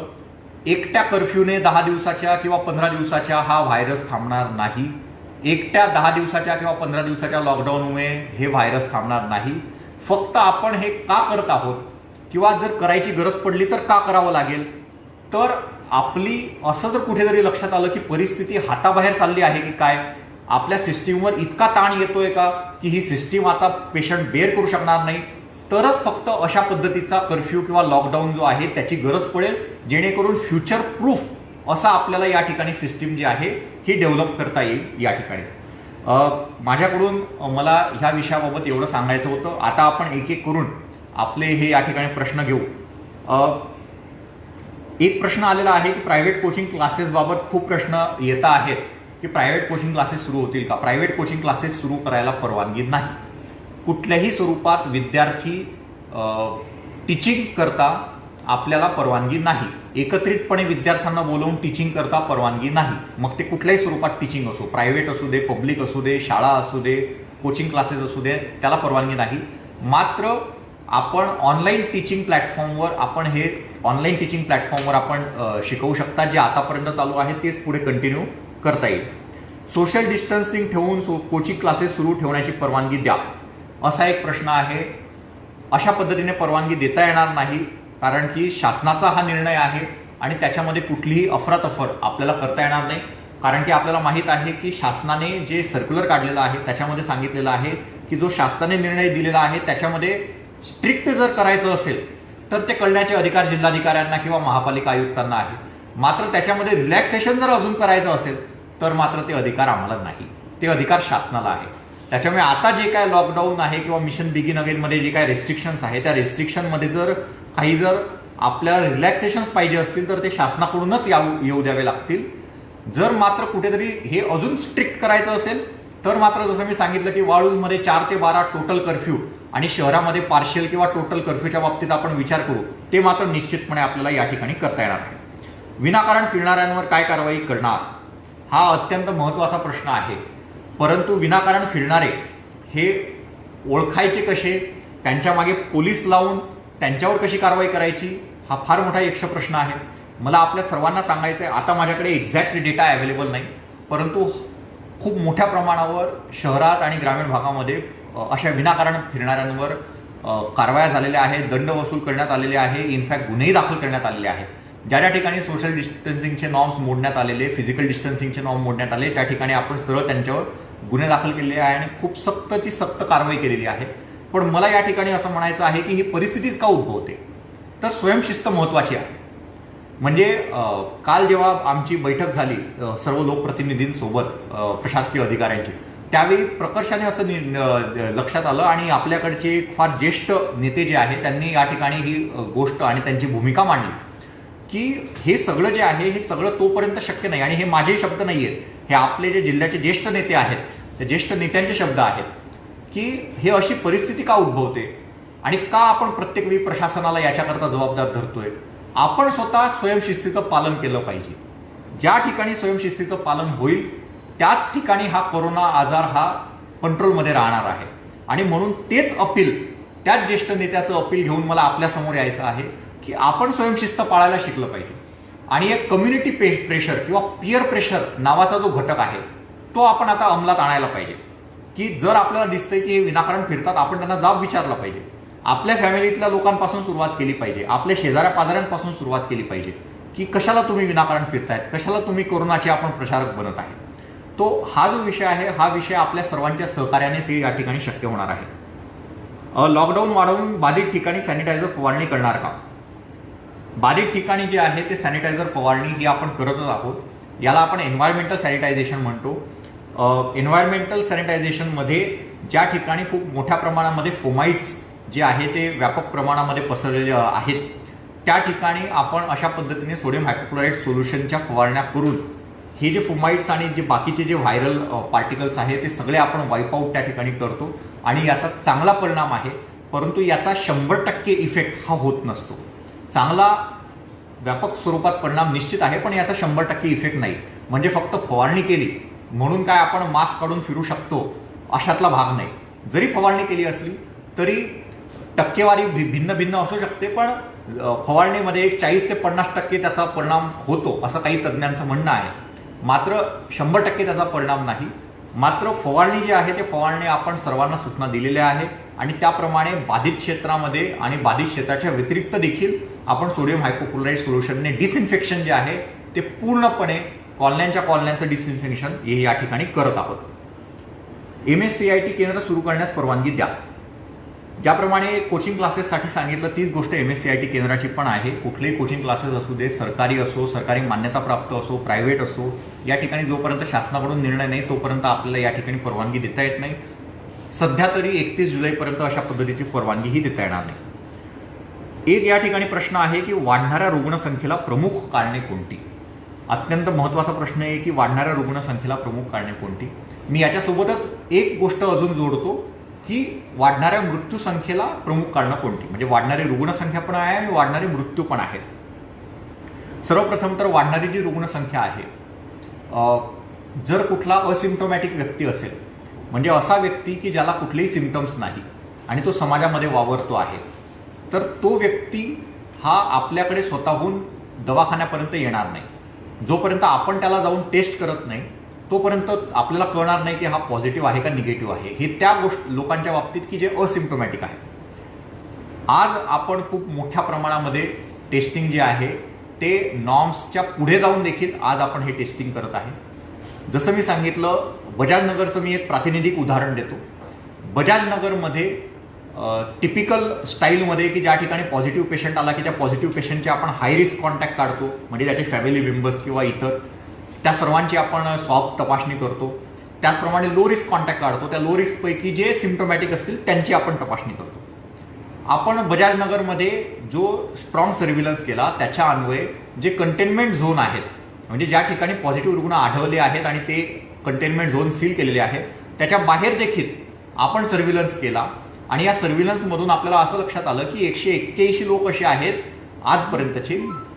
एकट्या कर्फ्यूने 10 दिवसाच्या किंवा 15 दिवसाच्या हा व्हायरस थांबणार नाही. एकट्या 10 दिवसाच्या किंवा 15 दिवसाच्या लॉकडाऊनमुळे हे व्हायरस थांबणार नाही. फक्त आपण हे का करत आहोत किंवा जर करायची गरज पडली तर का करावं लागेल, तर आपली असं जर कुठेतरी लक्षात आलं की परिस्थिती हाताबाहेर चालली आहे की काय, आपल्या सिस्टीमवर इतका ताण येतोय का की ही सिस्टीम आता पेशंट बेअर करू शकणार नाही, तरच फक्त अशा पद्धतीचा कर्फ्यू किंवा लॉकडाऊन जो आहे त्याची गरज पडेल, जेणेकरून फ्युचर प्रूफ असा आपल्याला या ठिकाणी सिस्टीम जी आहे ही डेव्हलप करता येईल या ठिकाणी. माझ्याकडून मला ह्या विषयाबाबत एवढं सांगायचं होतं. आता आपण एक एक करून आपले हे या ठिकाणी प्रश्न घेऊ. एक प्रश्न आलेला आहे की प्रायव्हेट कोचिंग क्लासेस बाबत खूप प्रश्न येत आहेत की प्रायव्हेट कोचिंग क्लासेस सुरू होतील का. प्रायव्हेट कोचिंग क्लासेस सुरू करायला परवानगी नाही. कुठल्याही स्वरूपात विद्यार्थी टीचिंग करता आपल्याला परवानगी नाही. एकत्रितपणे विद्यार्थ्यांना बोलवून टीचिंग करता परवानगी नाही. मग ते कुठल्याही स्वरूपात टीचिंग असो, प्रायव्हेट असू दे, पब्लिक असू दे, शाळा असू दे, कोचिंग क्लासेस असू दे, त्याला परवानगी नाही. मात्र आपण ऑनलाईन टीचिंग प्लॅटफॉर्मवर आपण शिकवू शकता. जे आतापर्यंत चालू आहे तेच पुढे कंटिन्यू करता येईल. सोशल डिस्टन्सिंग ठेवून कोचिंग क्लासेस सुरू ठेवण्याची परवानगी द्या, असा एक प्रश्न आहे. अशा पद्धतीने परवानगी देता येणार नाही, कारण की शासनाचा हा निर्णय आहे आणि त्याच्यामध्ये कुठलीही अफरातफर आपल्याला करता येणार नाही. कारण की आपल्याला माहीत आहे की शासनाने जे सर्क्युलर काढलेलं आहे त्याच्यामध्ये सांगितलेलं आहे की जो शासनाने निर्णय दिलेला आहे त्याच्यामध्ये स्ट्रिक्ट जर करायचं असेल तर ते करण्याचे अधिकार जिल्हाधिकाऱ्यांना किंवा महापालिका आयुक्तांना आहे. मात्र त्याच्यामध्ये रिलॅक्सेशन जर अजून करायचं असेल तर मात्र ते अधिकार आम्हाला नाही, ते अधिकार शासनाला आहे. त्याच्यामुळे आता जे काय लॉकडाऊन आहे किंवा मिशन बिगिन अगेनमध्ये जे काय रेस्ट्रिक्शन्स आहे त्या रेस्ट्रिक्शनमध्ये जर आपल्याला रिलॅक्सेशन्स पाहिजे असतील तर ते शासनाकडूनच येऊ द्यावे लागतील. जर मात्र कुठेतरी हे अजून स्ट्रिक्ट करायचं असेल तर मात्र जसं मी सांगितलं की वाळूजमध्ये 4 ते 12 टोटल कर्फ्यू आणि शहरामध्ये पार्शियल किंवा टोटल कर्फ्यूच्या बाबतीत आपण विचार करू, ते मात्र निश्चितपणे आपल्याला या ठिकाणी करता येणार आहे. विनाकारण फिरणाऱ्यांवर काय कारवाई करणार, हा अत्यंत महत्त्वाचा प्रश्न आहे. परंतु विनाकारण फिरणारे हे ओळखायचे कसे, त्यांच्या मागे पोलीस लावून त्यांच्यावर कशी कारवाई करायची, हा फार मोठा यक्ष प्रश्न आहे. मला आपल्या सर्वांना सांगायचं आहे, आता माझ्याकडे एक्झॅक्ट डेटा अवेलेबल नाही, परंतु खूप मोठ्या प्रमाणावर शहरात आणि ग्रामीण भागामध्ये अशा विनाकारण फिरणाऱ्यांवर कारवाया झालेल्या आहेत, दंड वसूल करण्यात आलेले आहे, इनफॅक्ट गुन्हेही दाखल करण्यात आलेले आहेत. ज्या ज्या ठिकाणी सोशल डिस्टन्सिंगचे नॉर्म्स मोडण्यात आलेले, फिजिकल डिस्टन्सिंगचे नॉर्म मोडण्यात आले, त्या ठिकाणी आपण सरळ त्यांच्यावर गुन्हे दाखल केलेले आहे आणि खूप सक्त कारवाई केलेली आहे. पण मला या ठिकाणी असं म्हणायचं आहे की ही परिस्थितीच का उद्भवते, तर स्वयंशिस्त महत्वाची आहे. म्हणजे काल जेव्हा आमची बैठक झाली सर्व लोकप्रतिनिधींसोबत प्रशासकीय अधिकाऱ्यांची, त्यावेळी प्रकर्षाने असं लक्षात आलं आणि आपल्याकडचे फार ज्येष्ठ नेते जे आहेत त्यांनी या ठिकाणी ही गोष्ट आणि त्यांची भूमिका मांडली की हे सगळं जे आहे हे सगळं तोपर्यंत शक्य नाही. आणि हे माझे शब्द नाही आहेत, हे आपले जे जिल्ह्याचे ज्येष्ठ नेते आहेत त्या ज्येष्ठ नेत्यांचे शब्द आहेत की हे अशी परिस्थिती का उद्भवते आणि का आपण प्रत्येक वेळी प्रशासनाला याच्याकरता जबाबदार धरतोय. आपण स्वतः स्वयंशिस्तीचं पालन केलं पाहिजे. ज्या ठिकाणी स्वयंशिस्तीचं पालन होईल त्याच ठिकाणी हा कोरोना आजार हा कंट्रोलमध्ये राहणार आहे. आणि म्हणून तेच अपील, त्याच ज्येष्ठ नेत्याचं अपील घेऊन मला आपल्यासमोर यायचं आहे की आपण स्वयंशिस्त पाळायला शिकलं पाहिजे. आणि एक कम्युनिटी प्रेशर किंवा पियर प्रेशर नावाचा जो घटक आहे तो आपण आता अंमलात आणायला पाहिजे. की जर आपल्याला दिसतंय की हे विनाकारण फिरतात, आपण त्यांना जाब विचारला पाहिजे. आपल्या फॅमिलीतल्या लोकांपासून सुरुवात केली पाहिजे, आपल्या शेजाऱ्या पाजाऱ्यांपासून सुरुवात केली पाहिजे की कशाला तुम्ही विनाकारण फिरतायत, कशाला तुम्ही कोरोनाचे आपण प्रचारक बनत आहे. तो हा जो विषय आहे हा विषय आपल्या सर्वांच्या सहकार्यानेच हे या ठिकाणी शक्य होणार आहे. लॉकडाऊन वाढवून बाधित ठिकाणी सॅनिटायझर फवारणी करणार का. बाधित ठिकाणी जे आहे ते सॅनिटायझर फवारणी ही आपण करतच आहोत. याला आपण एन्व्हायरमेंटल सॅनिटायझेशन म्हणतो. एन्व्हायरमेंटल सॅनिटायझेशनमध्ये ज्या ठिकाणी खूप मोठ्या प्रमाणामध्ये फोमाइट्स जे आहे ते व्यापक प्रमाणामध्ये पसरलेले आहेत त्या ठिकाणी आपण अशा पद्धतीने सोडियम हायपोक्लोराइड सोल्युशनच्या फवारण्या करून हे जे फोमाइट्स आणि जे बाकीचे जे व्हायरल पार्टिकल्स आहेत ते सगळे आपण वाईप आउट त्या ठिकाणी करतो आणि याचा चांगला परिणाम आहे. परंतु याचा 100% इफेक्ट हा होत नसतो. चांगला व्यापक स्वरूपात परिणाम निश्चित आहे, पण याचा 100% इफेक्ट नाही. म्हणजे फक्त फवारणी केली म्हणून काय आपण मास्क काढून फिरू शकतो अशातला भाग नाही. जरी फवारणी केली असली तरी टक्केवारी भिन्न भिन्न असू शकते, पण फवारणीमध्ये एक 40 ते 50% त्याचा परिणाम होतो असं काही तज्ज्ञांचं म्हणणं आहे. मात्र 100% त्याचा परिणाम नाही. मात्र फवारणी जी आहे ते फवारणी आपण सर्वांना सूचना दिलेल्या आहे आणि त्याप्रमाणे बाधित क्षेत्रामध्ये आणि बाधित क्षेत्राच्या व्यतिरिक्त देखील आपण सोडियम हायपोक्लोराइड सोल्युशनने डिसइन्फेक्शन जे आहे ते पूर्णपणे कॉलन्यांचं डिसइन्फेक्शन हे या ठिकाणी करत आहोत. MSCIT केंद्र सुरू करण्यास परवानगी द्या. ज्याप्रमाणे कोचिंग क्लासेससाठी सांगितलं तीच गोष्ट MSCIT केंद्राची पण आहे. कुठलेही कोचिंग क्लासेस असू दे, सरकारी असो, सरकारी मान्यताप्राप्त असो, प्रायव्हेट असो, या ठिकाणी जोपर्यंत शासनाकडून निर्णय नाही तोपर्यंत आपल्याला या ठिकाणी परवानगी देता येत नाही. सध्या तरी 31 जुलैपर्यंत अशा पद्धतीची परवानगीही देता येणार नाही. एक या ठिकाणी प्रश्न आहे की वाढणाऱ्या रुग्णसंख्येला प्रमुख कारणे कोणती. अत्यंत महत्त्वाचा प्रश्न आहे की वाढणाऱ्या रुग्णसंख्येला प्रमुख कारणे कोणती. मी याच्यासोबतच एक गोष्ट अजून जोडतो की वाढणाऱ्या मृत्यू संख्येला प्रमुख कारणं कोणती. म्हणजे वाढणारी रुग्णसंख्या पण आहे आणि वाढणारे मृत्यू पण आहेत. सर्वप्रथम तर वाढणारी जी रुग्णसंख्या आहे, जर कुठला असिम्प्टोमॅटिक व्यक्ती असेल, म्हणजे असा व्यक्ती की ज्याला कुठलेही सिम्पटम्स नाही आणि तो समाजामध्ये वावरतो आहे, तर तो व्यक्ती हा आपल्याकडे स्वतःहून दवाखान्यापर्यंत येणार नाही. जोपर्यंत आपण त्याला जाऊन टेस्ट करत नाही तोपर्यंत आपल्याला कळणार नाही की हा पॉझिटिव्ह आहे का निगेटिव्ह आहे. हे त्या लोकांच्या बाबतीत की जे असिम्प्टोमॅटिक आहे. आज आपण खूप मोठ्या प्रमाणामध्ये टेस्टिंग जे आहे ते नॉर्म्सच्या पुढे जाऊन देखील आज आपण हे टेस्टिंग करत आहे. जसं मी सांगितलं, बजाजनगरचं मी एक प्रातिनिधिक उदाहरण देतो. बजाजनगरमध्ये टिपिकल स्टाईलमध्ये की ज्या ठिकाणी पॉझिटिव्ह पेशंट आला की त्या पॉझिटिव्ह पेशंटचे आपण हाय रिस्क कॉन्टॅक्ट काढतो, म्हणजे त्याचे फॅमिली मेंबर्स किंवा इतर त्या सर्वांची आपण स्वॅब तपासणी करतो. त्याचप्रमाणे लो रिस्क कॉन्टॅक्ट काढतो, त्या लो रिस्कपैकी जे सिम्प्टोमॅटिक असतील त्यांची आपण तपासणी करतो. आपण बजाजनगरमध्ये जो स्ट्रॉंग सर्व्हिलन्स केला त्याच्या अन्वये जे कंटेनमेंट झोन आहेत, म्हणजे ज्या ठिकाणी पॉझिटिव्ह रुग्ण आढळले आहेत आणि ते कंटेनमेंट झोन सील केलेले आहेत, त्याच्या बाहेर देखील आपण सर्व्हिलन्स केला. आणि या सर्व्हिलन्समधून आपल्याला असं लक्षात आलं की 181 लोक असे आहेत आजपर्यंतचे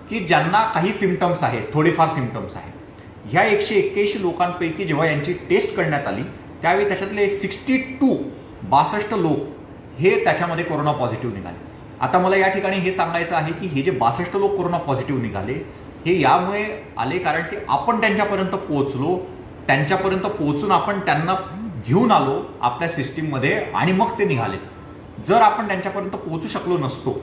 की ज्यांना काही सिम्पटम्स आहेत, थोडेफार सिम्पटम्स आहेत. ह्या 181 लोकांपैकी जेव्हा यांची टेस्ट करण्यात आली त्यावेळी त्याच्यातले 62 लोक हे त्याच्यामध्ये कोरोना पॉझिटिव्ह निघाले. आता मला या ठिकाणी हे सांगायचं आहे की हे जे 62 लोक कोरोना पॉझिटिव्ह निघाले हे यामुळे आले कारण की आपण त्यांच्यापर्यंत पोहोचलो, त्यांच्यापर्यंत पोहोचून आपण त्यांना घेऊन आलो आपल्या सिस्टीममध्ये आणि मग ते निघाले. जर आपण त्यांच्यापर्यंत पोहोचू शकलो नसतो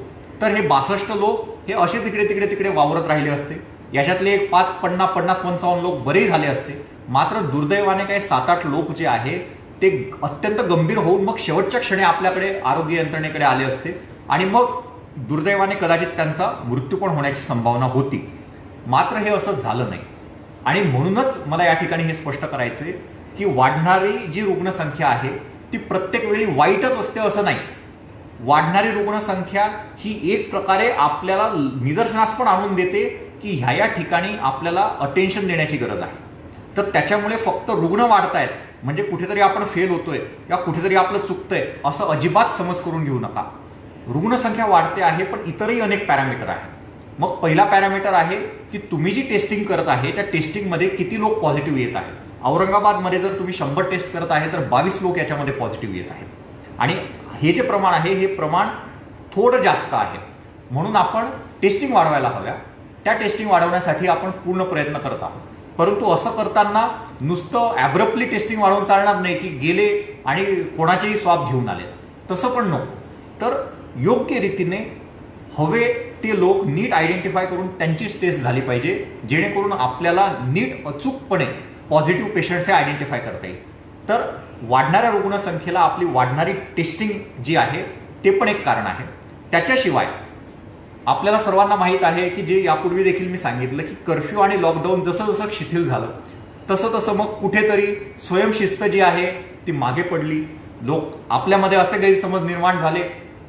तर हे 62 लोक हे असेच इकडे तिकडे वावरत राहिले असते. याच्यातले एक 50-55 लोक बरे झाले असते. मात्र दुर्दैवाने काही 7-8 लोक जे आहे ते अत्यंत गंभीर होऊन मग शेवटच्या क्षणी आपल्याकडे आरोग्य यंत्रणेकडे आले असते आणि मग दुर्दैवाने कदाचित त्यांचा मृत्यू पण होण्याची संभावना होती. मात्र हे असं झालं नाही. आणि म्हणूनच मला या ठिकाणी हे स्पष्ट करायचंय की वाढणारी जी रुग्णसंख्या आहे ती प्रत्येक वेळी वाईटच असते असं नाही. वाढणारी रुग्णसंख्या ही एक प्रकारे आपल्याला निदर्शनास पण आणून देते की ह्या ठिकाणी आपल्याला अटेन्शन देण्याची गरज आहे. तर त्याच्यामुळे फक्त रुग्ण वाढतायत म्हणजे कुठेतरी आपण फेल होतोय किंवा कुठेतरी आपलं चुकतंय असं अजिबात समज करून घेऊ नका. रुग्णसंख्या वाढते आहे पण इतरही अनेक पॅरामीटर आहेत. मग पहिला पॅरामीटर आहे की तुम्ही जी टेस्टिंग करत आहे त्या टेस्टिंगमध्ये किती लोक पॉझिटिव्ह येत आहेत. औरंगाबादमध्ये जर तुम्ही 100 टेस्ट करत आहे तर 22 लोक याच्यामध्ये पॉझिटिव्ह येत आहेत. आणि हे जे प्रमाण आहे हे प्रमाण थोडं जास्त आहे. म्हणून आपण टेस्टिंग वाढवायला हव्या. त्या टेस्टिंग वाढवण्यासाठी आपण पूर्ण प्रयत्न करत आहोत. परंतु असं करताना नुसतं ॲब्रप्टली टेस्टिंग वाढवून चालणार नाही की गेले आणि कोणाचेही स्वाब घेऊन आले, तसं पण नको. तर योग्य रीतीने हवे ते लोक नीट आयडेंटिफाय करून त्यांचीच टेस्ट झाली पाहिजे, जेणेकरून आपल्याला नीट अचूकपणे पॉझिटिव्ह पेशंट्स हे आयडेंटिफाय करता येईल. तर वाढणाऱ्या रुग्णसंख्येला आपली वाढणारी टेस्टिंग जी आहे ते पण एक कारण आहे. त्याच्याशिवाय आपल्याला सर्वांना माहीत आहे की जे यापूर्वी देखील मी सांगितलं की कर्फ्यू आणि लॉकडाऊन जसं जसं शिथिल झालं तसं तसं मग कुठेतरी स्वयंशिस्त जी आहे ती मागे पडली. लोक आपल्यामध्ये असे गैरसमज निर्माण झाले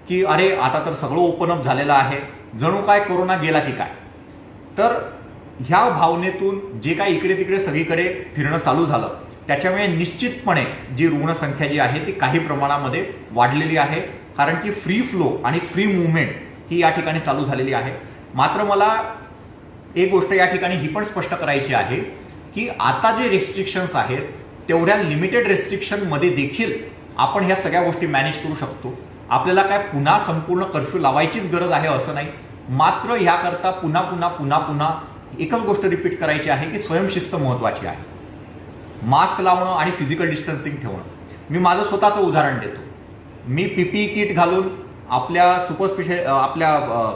की अरे आता तर सगळं ओपन अप झालेलं आहे, जणू काय कोरोना गेला की काय. तर ह्या भावनेतून जे काय इकडे तिकडे सगळीकडे फिरणं चालू झालं त्याच्यामुळे निश्चितपणे जी रुग्णसंख्या जी आहे ती काही प्रमाणामध्ये वाढलेली आहे. कारण की फ्री फ्लो आणि फ्री मुवमेंट ही या ठिकाणी चालू झालेली आहे. मात्र मला एक गोष्ट या ठिकाणी ही पण स्पष्ट करायची आहे की आता जे रेस्ट्रिक्शन्स आहेत तेवढ्या लिमिटेड रेस्ट्रिक्शनमध्ये देखील आपण ह्या सगळ्या गोष्टी मॅनेज करू शकतो. आपल्याला काय पुन्हा संपूर्ण कर्फ्यू लावायचीच गरज आहे असं नाही. मात्र ह्याकरता पुन्हा एकच गोष्ट रिपीट करायची आहे की स्वयंशिस्त महत्वाची आहे. मास्क लावणं आणि फिजिकल डिस्टन्सिंग ठेवणं. मी माझं स्वतःचं उदाहरण देतो. मी PPE किट घालून आपल्या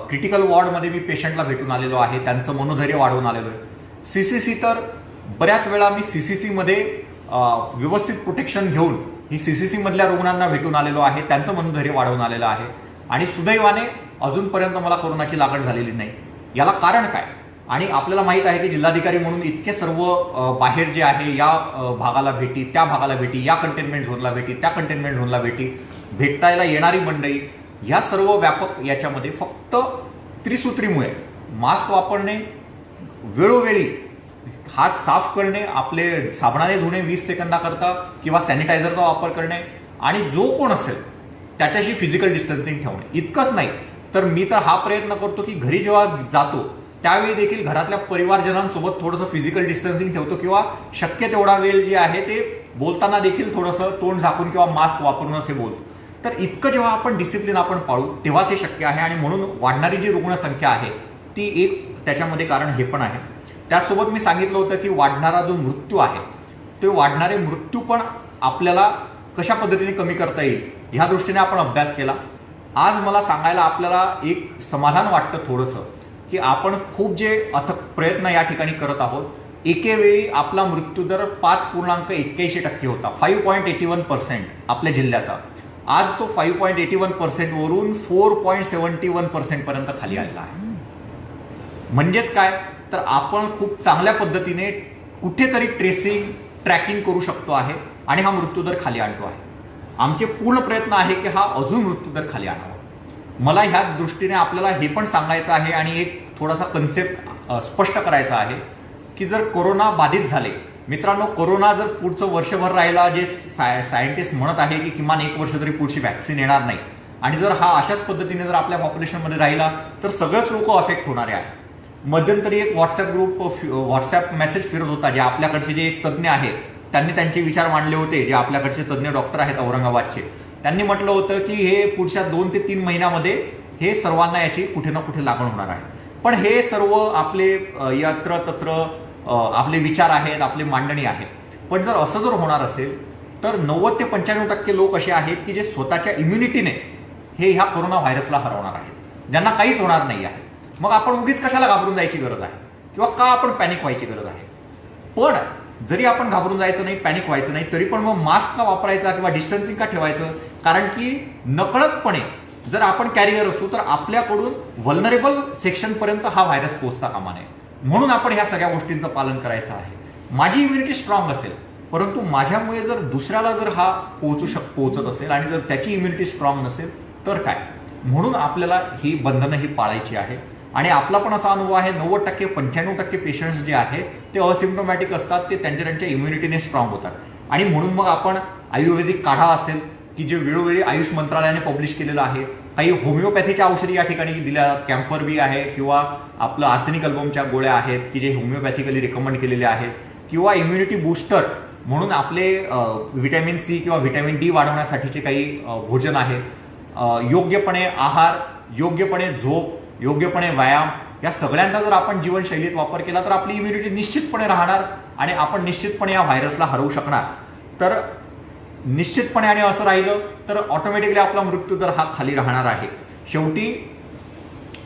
क्रिटिकल वॉर्डमध्ये मी पेशंटला भेटून आलेलो आहे, त्यांचं मनोधैर्य वाढवून आलेलो आहे. CCC तर बऱ्याच वेळा मी CCC मध्ये व्यवस्थित प्रोटेक्शन घेऊन ही सीसीसी मधल्या रुग्णांना भेटून आलेलो आहे, त्यांचं मनोधैर्य वाढवून आलेलं आहे आणि सुदैवाने अजूनपर्यंत मला कोरोनाची लागण झालेली नाही. याला कारण काय? आणि आपल्याला माहित आहे की जिल्हाधिकारी म्हणून इतके सर्व बाहेर जे आहे या भागाला भेटी, त्या भागाला भेटी, या कंटेनमेंट झोनला भेटी, त्या कंटेनमेंट झोनला भेटी, भेटायला येणारी मंडळी, या सर्व व्यापक याच्यामध्ये फक्त त्रिसूत्रीमुळे मास्क वापरणे, वेळोवेळी हात साफ करणे, आपले साबणाने धुणे 20 सेकंदाकरता किंवा सॅनिटायझरचा वापर करणे आणि जो कोण असेल त्याच्याशी फिजिकल डिस्टन्सिंग ठेवणे. इतकंच नाही तर मी तर हा प्रयत्न करतो की घरी जेव्हा जातो त्यावेळी देखील घरातल्या परिवारजनांसोबत थोडंसं फिजिकल डिस्टन्सिंग ठेवतो किंवा शक्य तेवढा वेळ जे आहे ते बोलताना देखील थोडंसं तोंड झाकून किंवा मास्क वापरूनच हे बोलतो. तर इतकं जेव्हा आपण डिसिप्लिन आपण पाळू तेव्हाच हे शक्य आहे आणि म्हणून वाढणारी जी रुग्णसंख्या आहे ती एक त्याच्यामध्ये कारण हे पण आहे. त्याचसोबत मी सांगितलं होतं की वाढणारा जो मृत्यू आहे ते वाढणारे मृत्यू पण आपल्याला कशा पद्धतीने कमी करता येईल ह्या दृष्टीने आपण अभ्यास केला. आज मला सांगायला आपल्याला एक समाधान वाटतं थोडंसं की आपण खूप जे अथक प्रयत्न या ठिकाणी करत आहोत. एकेवेळी आपला मृत्यूदर 5.81% होता, 5.81% आपल्या जिल्ह्याचा. आज तो 5.81% वरून 4.71% पर्यंत खाली आलेला आहे. म्हणजेच काय तर आपण खूप चांगल्या पद्धतीने कुठेतरी ट्रेसिंग ट्रॅकिंग करू शकतो आहे आणि हा मृत्यूदर खाली आणतो आहे. आमचे पूर्ण प्रयत्न आहे की हा अजून मृत्यूदर खाली आणावा. मला ह्या दृष्टीने आपल्याला हे पण सांगायचं आहे आणि एक थोडासा कन्सेप्ट स्पष्ट करायचा आहे की जर कोरोना बाधित झाले, मित्रांनो, कोरोना जर पुढचं वर्षभर राहिला, जे सायंटिस्ट म्हणत आहे की किमान 1 वर्ष तरी पुढची व्हॅक्सिन येणार नाही, आणि जर हा अशाच पद्धतीने जर आपल्या पॉप्युलेशनमध्ये राहिला तर सगळेच लोक अफेक्ट होणारे आहेत. मध्यंतरी एक व्हॉट्सअप मेसेज फिरत होता, जे आपल्याकडचे जे एक तज्ज्ञ आहेत त्यांनी त्यांचे विचार मांडले होते, जे आपल्याकडचे तज्ज्ञ डॉक्टर आहेत औरंगाबादचे. त्यांनी म्हटलं होतं की हे पुढच्या 2 ते 3 महिन्यामध्ये हे सर्वांना याची कुठे ना कुठे लागण होणार आहे. पण हे सर्व आपले यत्र तत्र आपले विचार आहेत, आपली मांडणी आहे. पण जर असं जर होणार असेल तर 90 ते 95% लोक असे आहेत की जे स्वतःच्या इम्युनिटीने हे ह्या कोरोना व्हायरसला हरवणार आहेत, ज्यांना काहीच होणार नाही आहे. मग आपण उगीच कशाला घाबरून जायची गरज आहे किंवा का आपण पॅनिक व्हायची गरज आहे? पण जरी आपण घाबरून जायचं नाही, पॅनिक व्हायचं नाही, तरी पण मग मास्क का वापरायचा किंवा डिस्टन्सिंग का ठेवायचं? कारण की नकळतपणे जर आपण कॅरियर असू तर आपल्याकडून व्हल्नरेबल सेक्शनपर्यंत हा व्हायरस पोहोचता कामा नये. म्हणून आपण ह्या सगळ्या गोष्टींचं पालन करायचं आहे. माझी इम्युनिटी स्ट्रॉंग असेल, परंतु माझ्यामुळे जर दुसऱ्याला जर हा पोहोचत असेल आणि जर त्याची इम्युनिटी स्ट्रॉंग नसेल तर काय? म्हणून आपल्याला ही बंधनं ही पाळायची आहे. आणि आपला पण असा अनुभव आहे, 90% 95% पेशंट्स जे आहे ते असिम्प्टोमॅटिक असतात, ते त्यांच्या इम्युनिटीने स्ट्रॉंग होतात. आणि म्हणून मग आपण आयुर्वेदिक काढा असेल की जे वेळोवेळी आयुष मंत्रालयाने पब्लिश केलेलं आहे, काही होमिओपॅथीच्या औषधी या ठिकाणी दिल्या जातात, कॅम्फर बी आहे किंवा आपलं आर्सेनिक अल्बमच्या गोळ्या आहेत की जे होमिओपॅथिकली रिकमेंड केलेले आहेत, किंवा इम्युनिटी बूस्टर म्हणून आपले व्हिटॅमिन सी किंवा व्हिटॅमिन डी वाढवण्यासाठीचे काही भोजन आहे. योग्यपणे आहार, योग्यपणे झोप, योग्यपणे व्यायाम, या सगळ्यांचा जर आपण जीवनशैलीत वापर केला तर आपली इम्युनिटी निश्चितपणे राहणार आणि आपण निश्चितपणे या व्हायरसला हरवू शकणार. तर निश्चितपणे आणि असं राहिलं तर ऑटोमॅटिकली आपला मृत्यूदर हा खाली राहणार आहे. शेवटी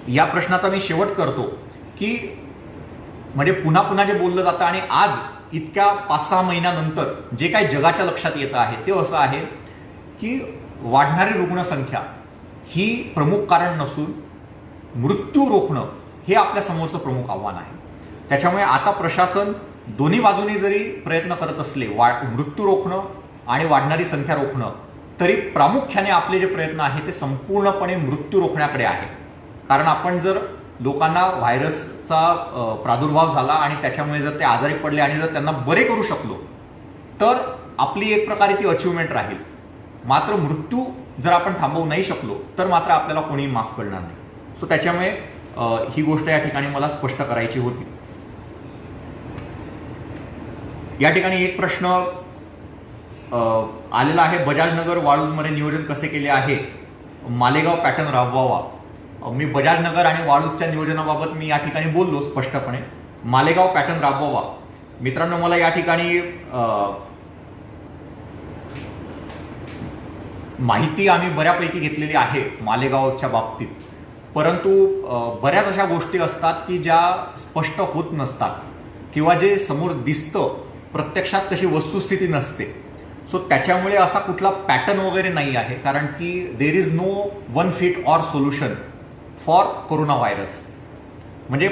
या प्रश्नाचा मी शेवट करतो की म्हणजे पुन्हा पुन्हा जे बोललं जातं आणि आज इतक्या 5-6 महिन्यानंतर जे काही जगाच्या लक्षात येतं आहे ते असं आहे की वाढणारी रुग्णसंख्या ही प्रमुख कारण नसून मृत्यू रोखणं हे आपल्या समोरचं प्रमुख आव्हान आहे. त्याच्यामुळे आता प्रशासन दोन्ही बाजूने जरी प्रयत्न करत असले मृत्यू रोखणं आणि वाढणारी संख्या रोखणं, तरी प्रामुख्याने आपले जे प्रयत्न आहे ते संपूर्णपणे मृत्यू रोखण्याकडे आहे. कारण आपण जर लोकांना व्हायरसचा प्रादुर्भाव झाला आणि त्याच्यामुळे जर ते आजारी पडले आणि जर त्यांना बरे करू शकलो तर आपली एक प्रकारे ती अचिव्हमेंट राहील. मात्र मृत्यू जर आपण थांबवू नाही शकलो तर मात्र आपल्याला कोणी माफ करणार नाही. सो त्याच्यामुळे ही गोष्ट या ठिकाणी मला स्पष्ट करायची होती. या ठिकाणी एक प्रश्न आलेला आहे, बजाजनगर वाळूजमध्ये नियोजन कसे केले आहे, मालेगाव पॅटर्न राबवावा. मी बजाजनगर आणि वाळूजच्या नियोजनाबाबत मी या ठिकाणी बोललो स्पष्टपणे. मालेगाव पॅटर्न राबवावा. मित्रांनो, मला या ठिकाणी माहिती आम्ही बऱ्यापैकी घेतलेली आहे मालेगावच्या बाबतीत, परंतु बऱ्याच अशा गोष्टी असतात की ज्या स्पष्ट होत नसतात किंवा जे समोर दिसतं प्रत्यक्षात तशी वस्तुस्थिती नसते. सो त्याच्यामुळे असा कुठला पॅटर्न वगैरे नाही आहे, कारण की there is no one fit or solution for corona virus. म्हणजे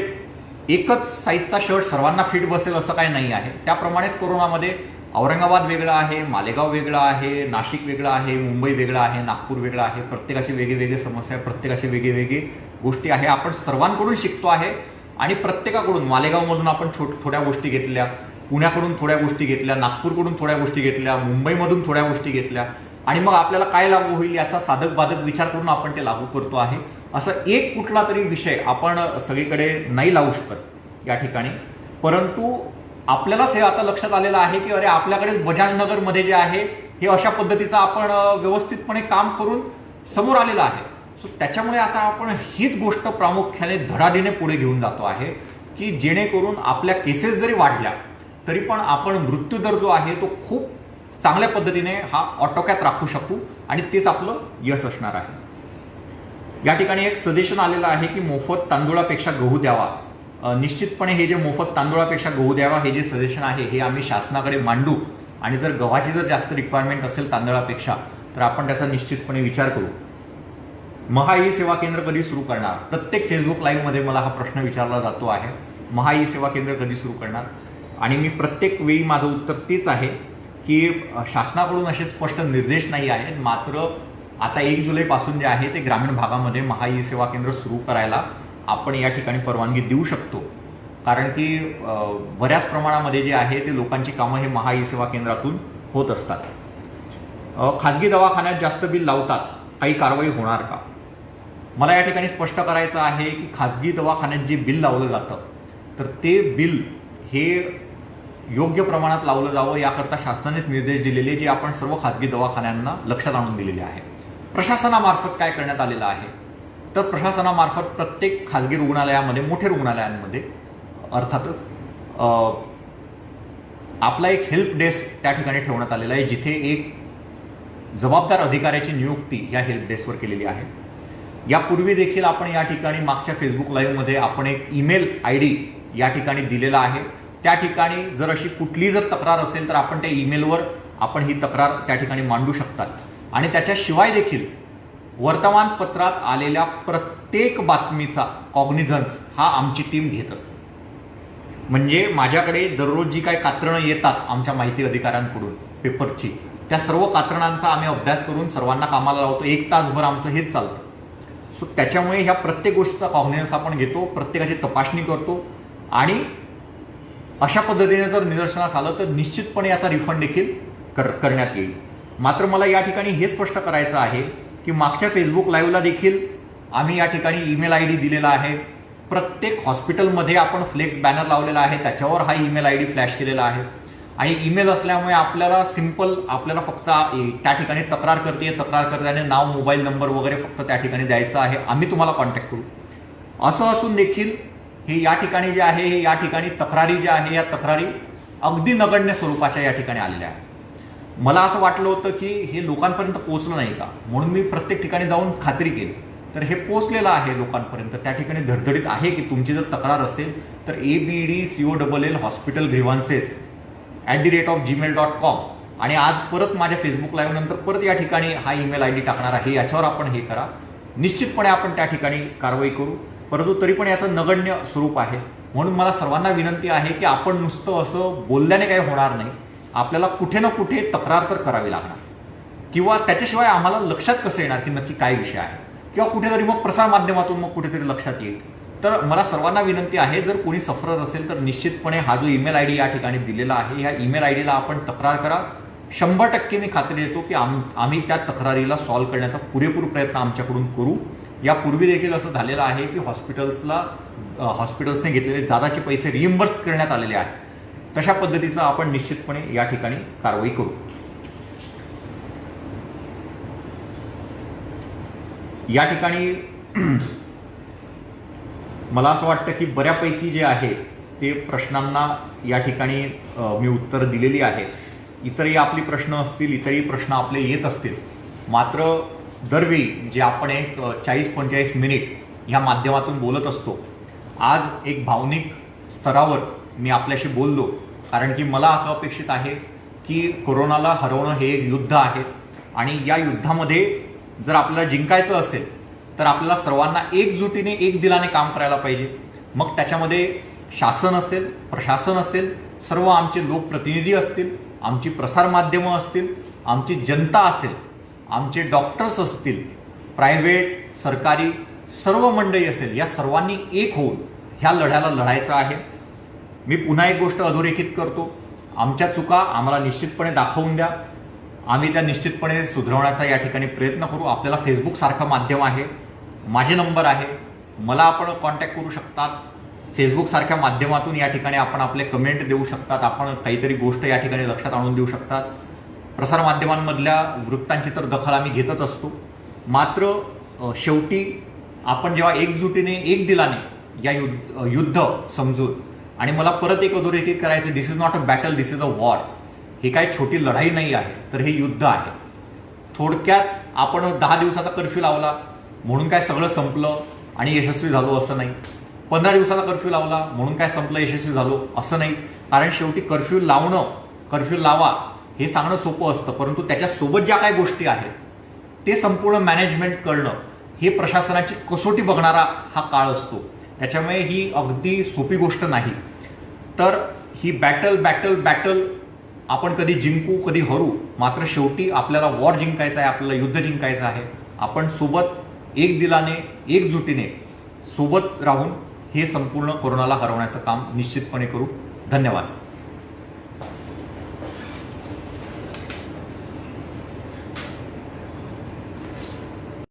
एकच साईजचा शर्ट सर्वांना फिट बसेल असं काही नाही आहे. त्याप्रमाणेच कोरोनामध्ये औरंगाबाद वेगळं आहे, मालेगाव वेगळं आहे, नाशिक वेगळं आहे, मुंबई वेगळं आहे, नागपूर वेगळं आहे. प्रत्येकाची वेगवेगळी समस्या, प्रत्येकाची वेगवेगळी गोष्टी आहे. आपण सर्वांकडून शिकतो आहे आणि प्रत्येकाकडून, मालेगावमधून आपण थोड्या गोष्टी घेतल्या, पुण्याकडून थोड्या गोष्टी घेतल्या, नागपूरकडून थोड्या गोष्टी घेतल्या, मुंबईमधून थोड्या गोष्टी घेतल्या आणि मग आपल्याला काय लागू होईल याचा साधक बाधक विचार करून आपण ते लागू करतो आहे. असं एक कुठला तरी विषय आपण सगळीकडे नाही लावू शकत या ठिकाणी. परंतु आपल्यालाच हे आता लक्षात आलेलं आहे की अरे आपल्याकडे बजाजनगरमध्ये जे आहे हे अशा पद्धतीचं आपण व्यवस्थितपणे काम करून समोर आलेलं आहे. सो त्याच्यामुळे आता आपण हीच गोष्ट प्रामुख्याने धडाडीने पुढे घेऊन जातो आहे की जेणेकरून आपल्या केसेस जरी वाढल्या तरी पण आपण मृत्यूदर जो आहे तो खूप चांगल्या पद्धतीने हा आटोक्यात राखू शकू आणि तेच आपलं यश असणार आहे. या ठिकाणी एक सजेशन आलेलं आहे की मोफत तांदूळापेक्षा गहू द्यावा. निश्चितपणे हे जे मोफत तांदूळापेक्षा गहू द्यावा हे जे सजेशन आहे हे आम्ही शासनाकडे मांडू आणि जर गव्हाची जर जास्त रिक्वायरमेंट असेल तांदळापेक्षा तर आपण त्याचा निश्चितपणे विचार करू. महा ई सेवा केंद्र कधी सुरू करणार? प्रत्येक फेसबुक लाईव्हमध्ये मला हा प्रश्न विचारला जातो आहे, महा ई सेवा केंद्र कधी सुरू करणार? आणि मी प्रत्येक वेळी माझं उत्तर तेच आहे की शासनाकडून असे स्पष्ट निर्देश नाही आहेत. मात्र आता 1 जुलैपासून जे आहे ते ग्रामीण भागामध्ये महा ई सेवा केंद्र सुरू करायला आपण या ठिकाणी परवानगी देऊ शकतो, कारण की बऱ्याच प्रमाणामध्ये जे आहे ते लोकांची कामं हे महा ई सेवा केंद्रातून होत असतात. खाजगी दवाखान्यात जास्त बिल लावतात, काही कारवाई होणार का? मला या ठिकाणी स्पष्ट करायचं आहे की खाजगी दवाखान्यात जे बिल लावलं जातं तर ते बिल हे योग्य प्रमाणात लावलं जावं याकरता शासनानेच निर्देश दिलेले, जे आपण सर्व खाजगी दवाखान्यांना लक्षात आणून दिलेले आहे. प्रशासनामार्फत काय करण्यात आलेलं आहे तर प्रशासनामार्फत प्रत्येक खाजगी रुग्णालयामध्ये, मोठ्या रुग्णालयांमध्ये अर्थातच आपला एक हेल्प डेस्क त्या ठिकाणी ठेवण्यात आलेला आहे, जिथे एक जबाबदार अधिकाऱ्याची नियुक्ती या हेल्प डेस्कवर केलेली आहे. यापूर्वी देखील आपण या ठिकाणी मागच्या फेसबुक लाईव्हमध्ये आपण एक ईमेल ID या ठिकाणी दिलेला आहे. त्या ठिकाणी जर अशी कुठली जर तक्रार असेल तर आपण त्या ईमेलवर आपण ही तक्रार त्या ठिकाणी मांडू शकतात. आणि त्याच्याशिवाय देखील वर्तमानपत्रात आलेल्या प्रत्येक बातमीचा कॉग्निझन्स हा आमची टीम घेत असते. म्हणजे माझ्याकडे दररोज जी काही कात्रणं येतात आमच्या माहिती अधिकाऱ्यांकडून पेपरची, त्या सर्व कात्रणांचा आम्ही अभ्यास करून सर्वांना कामाला लावतो. 1 तासभर आमचं हेच चालतं. सो त्याच्यामुळे ह्या प्रत्येक गोष्टीचा कॉग्निझन्स आपण घेतो, प्रत्येकाची तपासणी करतो आणि अशा पद्धतीने जर निदर्शनास आलं तर निश्चितपणे याचा रिफंड देखील करण्यात येईल. मात्र मला या ठिकाणी हे स्पष्ट करायचं आहे की मागच्या फेसबुक लाईव्हला देखील आम्ही या ठिकाणी ईमेल ID दिलेला आहे. प्रत्येक हॉस्पिटलमध्ये आपण फ्लेक्स बॅनर लावलेला आहे, त्याच्यावर हा ईमेल ID फ्लॅश केलेला आहे. आणि ईमेल असल्यामुळे आपल्याला आपल्याला फक्त त्या ठिकाणी तक्रार करताना नाव, मोबाईल नंबर वगैरे फक्त त्या ठिकाणी द्यायचं आहे, आम्ही तुम्हाला कॉन्टॅक्ट करू. असं असून देखील हे या ठिकाणी जे आहे, हे या ठिकाणी तक्रारी ज्या आहे या तक्रारी अगदी नगण्य स्वरूपाच्या या ठिकाणी आलेल्या आहेत. मला असं वाटलं होतं की हे लोकांपर्यंत पोहोचलं नाही का, म्हणून मी प्रत्येक ठिकाणी जाऊन खात्री केली. तर हे पोहोचलेलं आहे लोकांपर्यंत. त्या ठिकाणी धडधडीत आहे की तुमची जर तक्रार असेल तर ABDCOLL हॉस्पिटल ग्रीव्हान्सेस @gmail.com. आणि आज परत माझ्या फेसबुक लाईव्ह नंतर परत या ठिकाणी हा ईमेल ID टाकणार आहे, याच्यावर आपण हे करा. निश्चितपणे आपण त्या ठिकाणी कारवाई करू. परंतु तरी पण याचं नगण्य स्वरूप आहे, म्हणून मला सर्वांना विनंती आहे की आपण नुसतं असं बोलल्याने काही होणार नाही. आपल्याला कुठे ना कुठे तक्रार तर करावी लागणार, किंवा त्याच्याशिवाय आम्हाला लक्षात कसं येणार की नक्की काय विषय आहे, किंवा कुठेतरी मग प्रसारमाध्यमातून मग कुठेतरी लक्षात येईल. तर मला सर्वांना विनंती आहे, जर कोणी सफरर असेल तर निश्चितपणे हा जो ईमेल ID या ठिकाणी दिलेला आहे, ह्या ईमेल IDला आपण तक्रार करा. 100% मी खात्री देतो की आम्ही त्या तक्रारीला सॉल्व्ह करण्याचा पुरेपूर प्रयत्न आमच्याकडून करू. यापूर्वी देखील असं झालेलं आहे की हॉस्पिटल्सने घेतलेले जादाचे पैसे रिइम्बर्स करण्यात आलेले आहेत. तशा पद्धतीचं आपण निश्चितपणे या ठिकाणी कारवाई करू. या ठिकाणी मला असं वाटतं की बऱ्यापैकी जे आहे ते प्रश्नांना या ठिकाणी मी उत्तर दिलेली आहे. इतरही आपली प्रश्न असतील, इतरही प्रश्न आपले येत असतील. मात्र दरवेळी जे आपण एक 40-45 मिनिट ह्या माध्यमातून बोलत असतो, आज एक भावनिक स्तरावर मी आपल्याशी बोललो, कारण की मला असं अपेक्षित आहे की कोरोनाला हरवणं हे एक युद्ध आहे आणि या युद्धामध्ये जर आपल्याला जिंकायचं असेल तर आपल्याला सर्वांना एकजुटीने एक दिलाने काम करायला पाहिजे. मग त्याच्यामध्ये शासन असेल, प्रशासन असेल, सर्व आमचे लोकप्रतिनिधी असतील, आमची प्रसारमाध्यमं असतील, आमची जनता असेल, आमचे डॉक्टर्स असतील, प्रायव्हेट सरकारी सर्व मंडळी असेल, या सर्वांनी एक होऊन ह्या लढ्याला लढायचं आहे. मी पुन्हा एक गोष्ट अधोरेखित करतो, आमच्या चुका आम्हाला निश्चितपणे दाखवून द्या, आम्ही त्या निश्चितपणे सुधारवण्याचा या ठिकाणी प्रयत्न करू. आपल्याला फेसबुकसारखं माध्यम आहे, माझे नंबर आहे, मला आपण कॉन्टॅक्ट करू शकतात. फेसबुकसारख्या माध्यमातून या ठिकाणी आपण आपले कमेंट देऊ शकतात, आपण काहीतरी गोष्ट या ठिकाणी लक्षात आणून देऊ शकतात. प्रसारमाध्यमांमधल्या वृत्तांची तर दखल आम्ही घेतच असतो. मात्र शेवटी आपण जेव्हा एकजुटीने एक दिलाने या युद्ध समजून, आणि मला परत एक अधोरेखित करायचं, this is not a battle, this is a war. ही काही छोटी लढाई नाही आहे, तर हे युद्ध आहे. थोडक्यात आपण 10 दिवसाचा कर्फ्यू लावला म्हणून काय सगळं संपलं आणि यशस्वी झालो असं नाही. 15 दिवसाचा कर्फ्यू लावला म्हणून काय संपलं, यशस्वी झालो असं नाही. कारण शेवटी कर्फ्यू लावा हे सांगणं सोपं असतं, परंतु त्याच्यासोबत ज्या काही गोष्टी आहेत ते संपूर्ण मॅनेजमेंट करणं हे प्रशासनाची कसोटी बघणारा हा काळ असतो. त्याच्यामुळे ही अगदी सोपी गोष्ट नाही. तर ही बॅटल आपण कधी जिंकू कधी हरू, मात्र शेवटी आपल्याला वॉर जिंकायचं आहे, आपल्याला युद्ध जिंकायचं आहे. आपण सोबत एक दिलाने एकजुटीने सोबत राहून हे संपूर्ण कोरोनाला हरवण्याचं काम निश्चितपणे करू. धन्यवाद.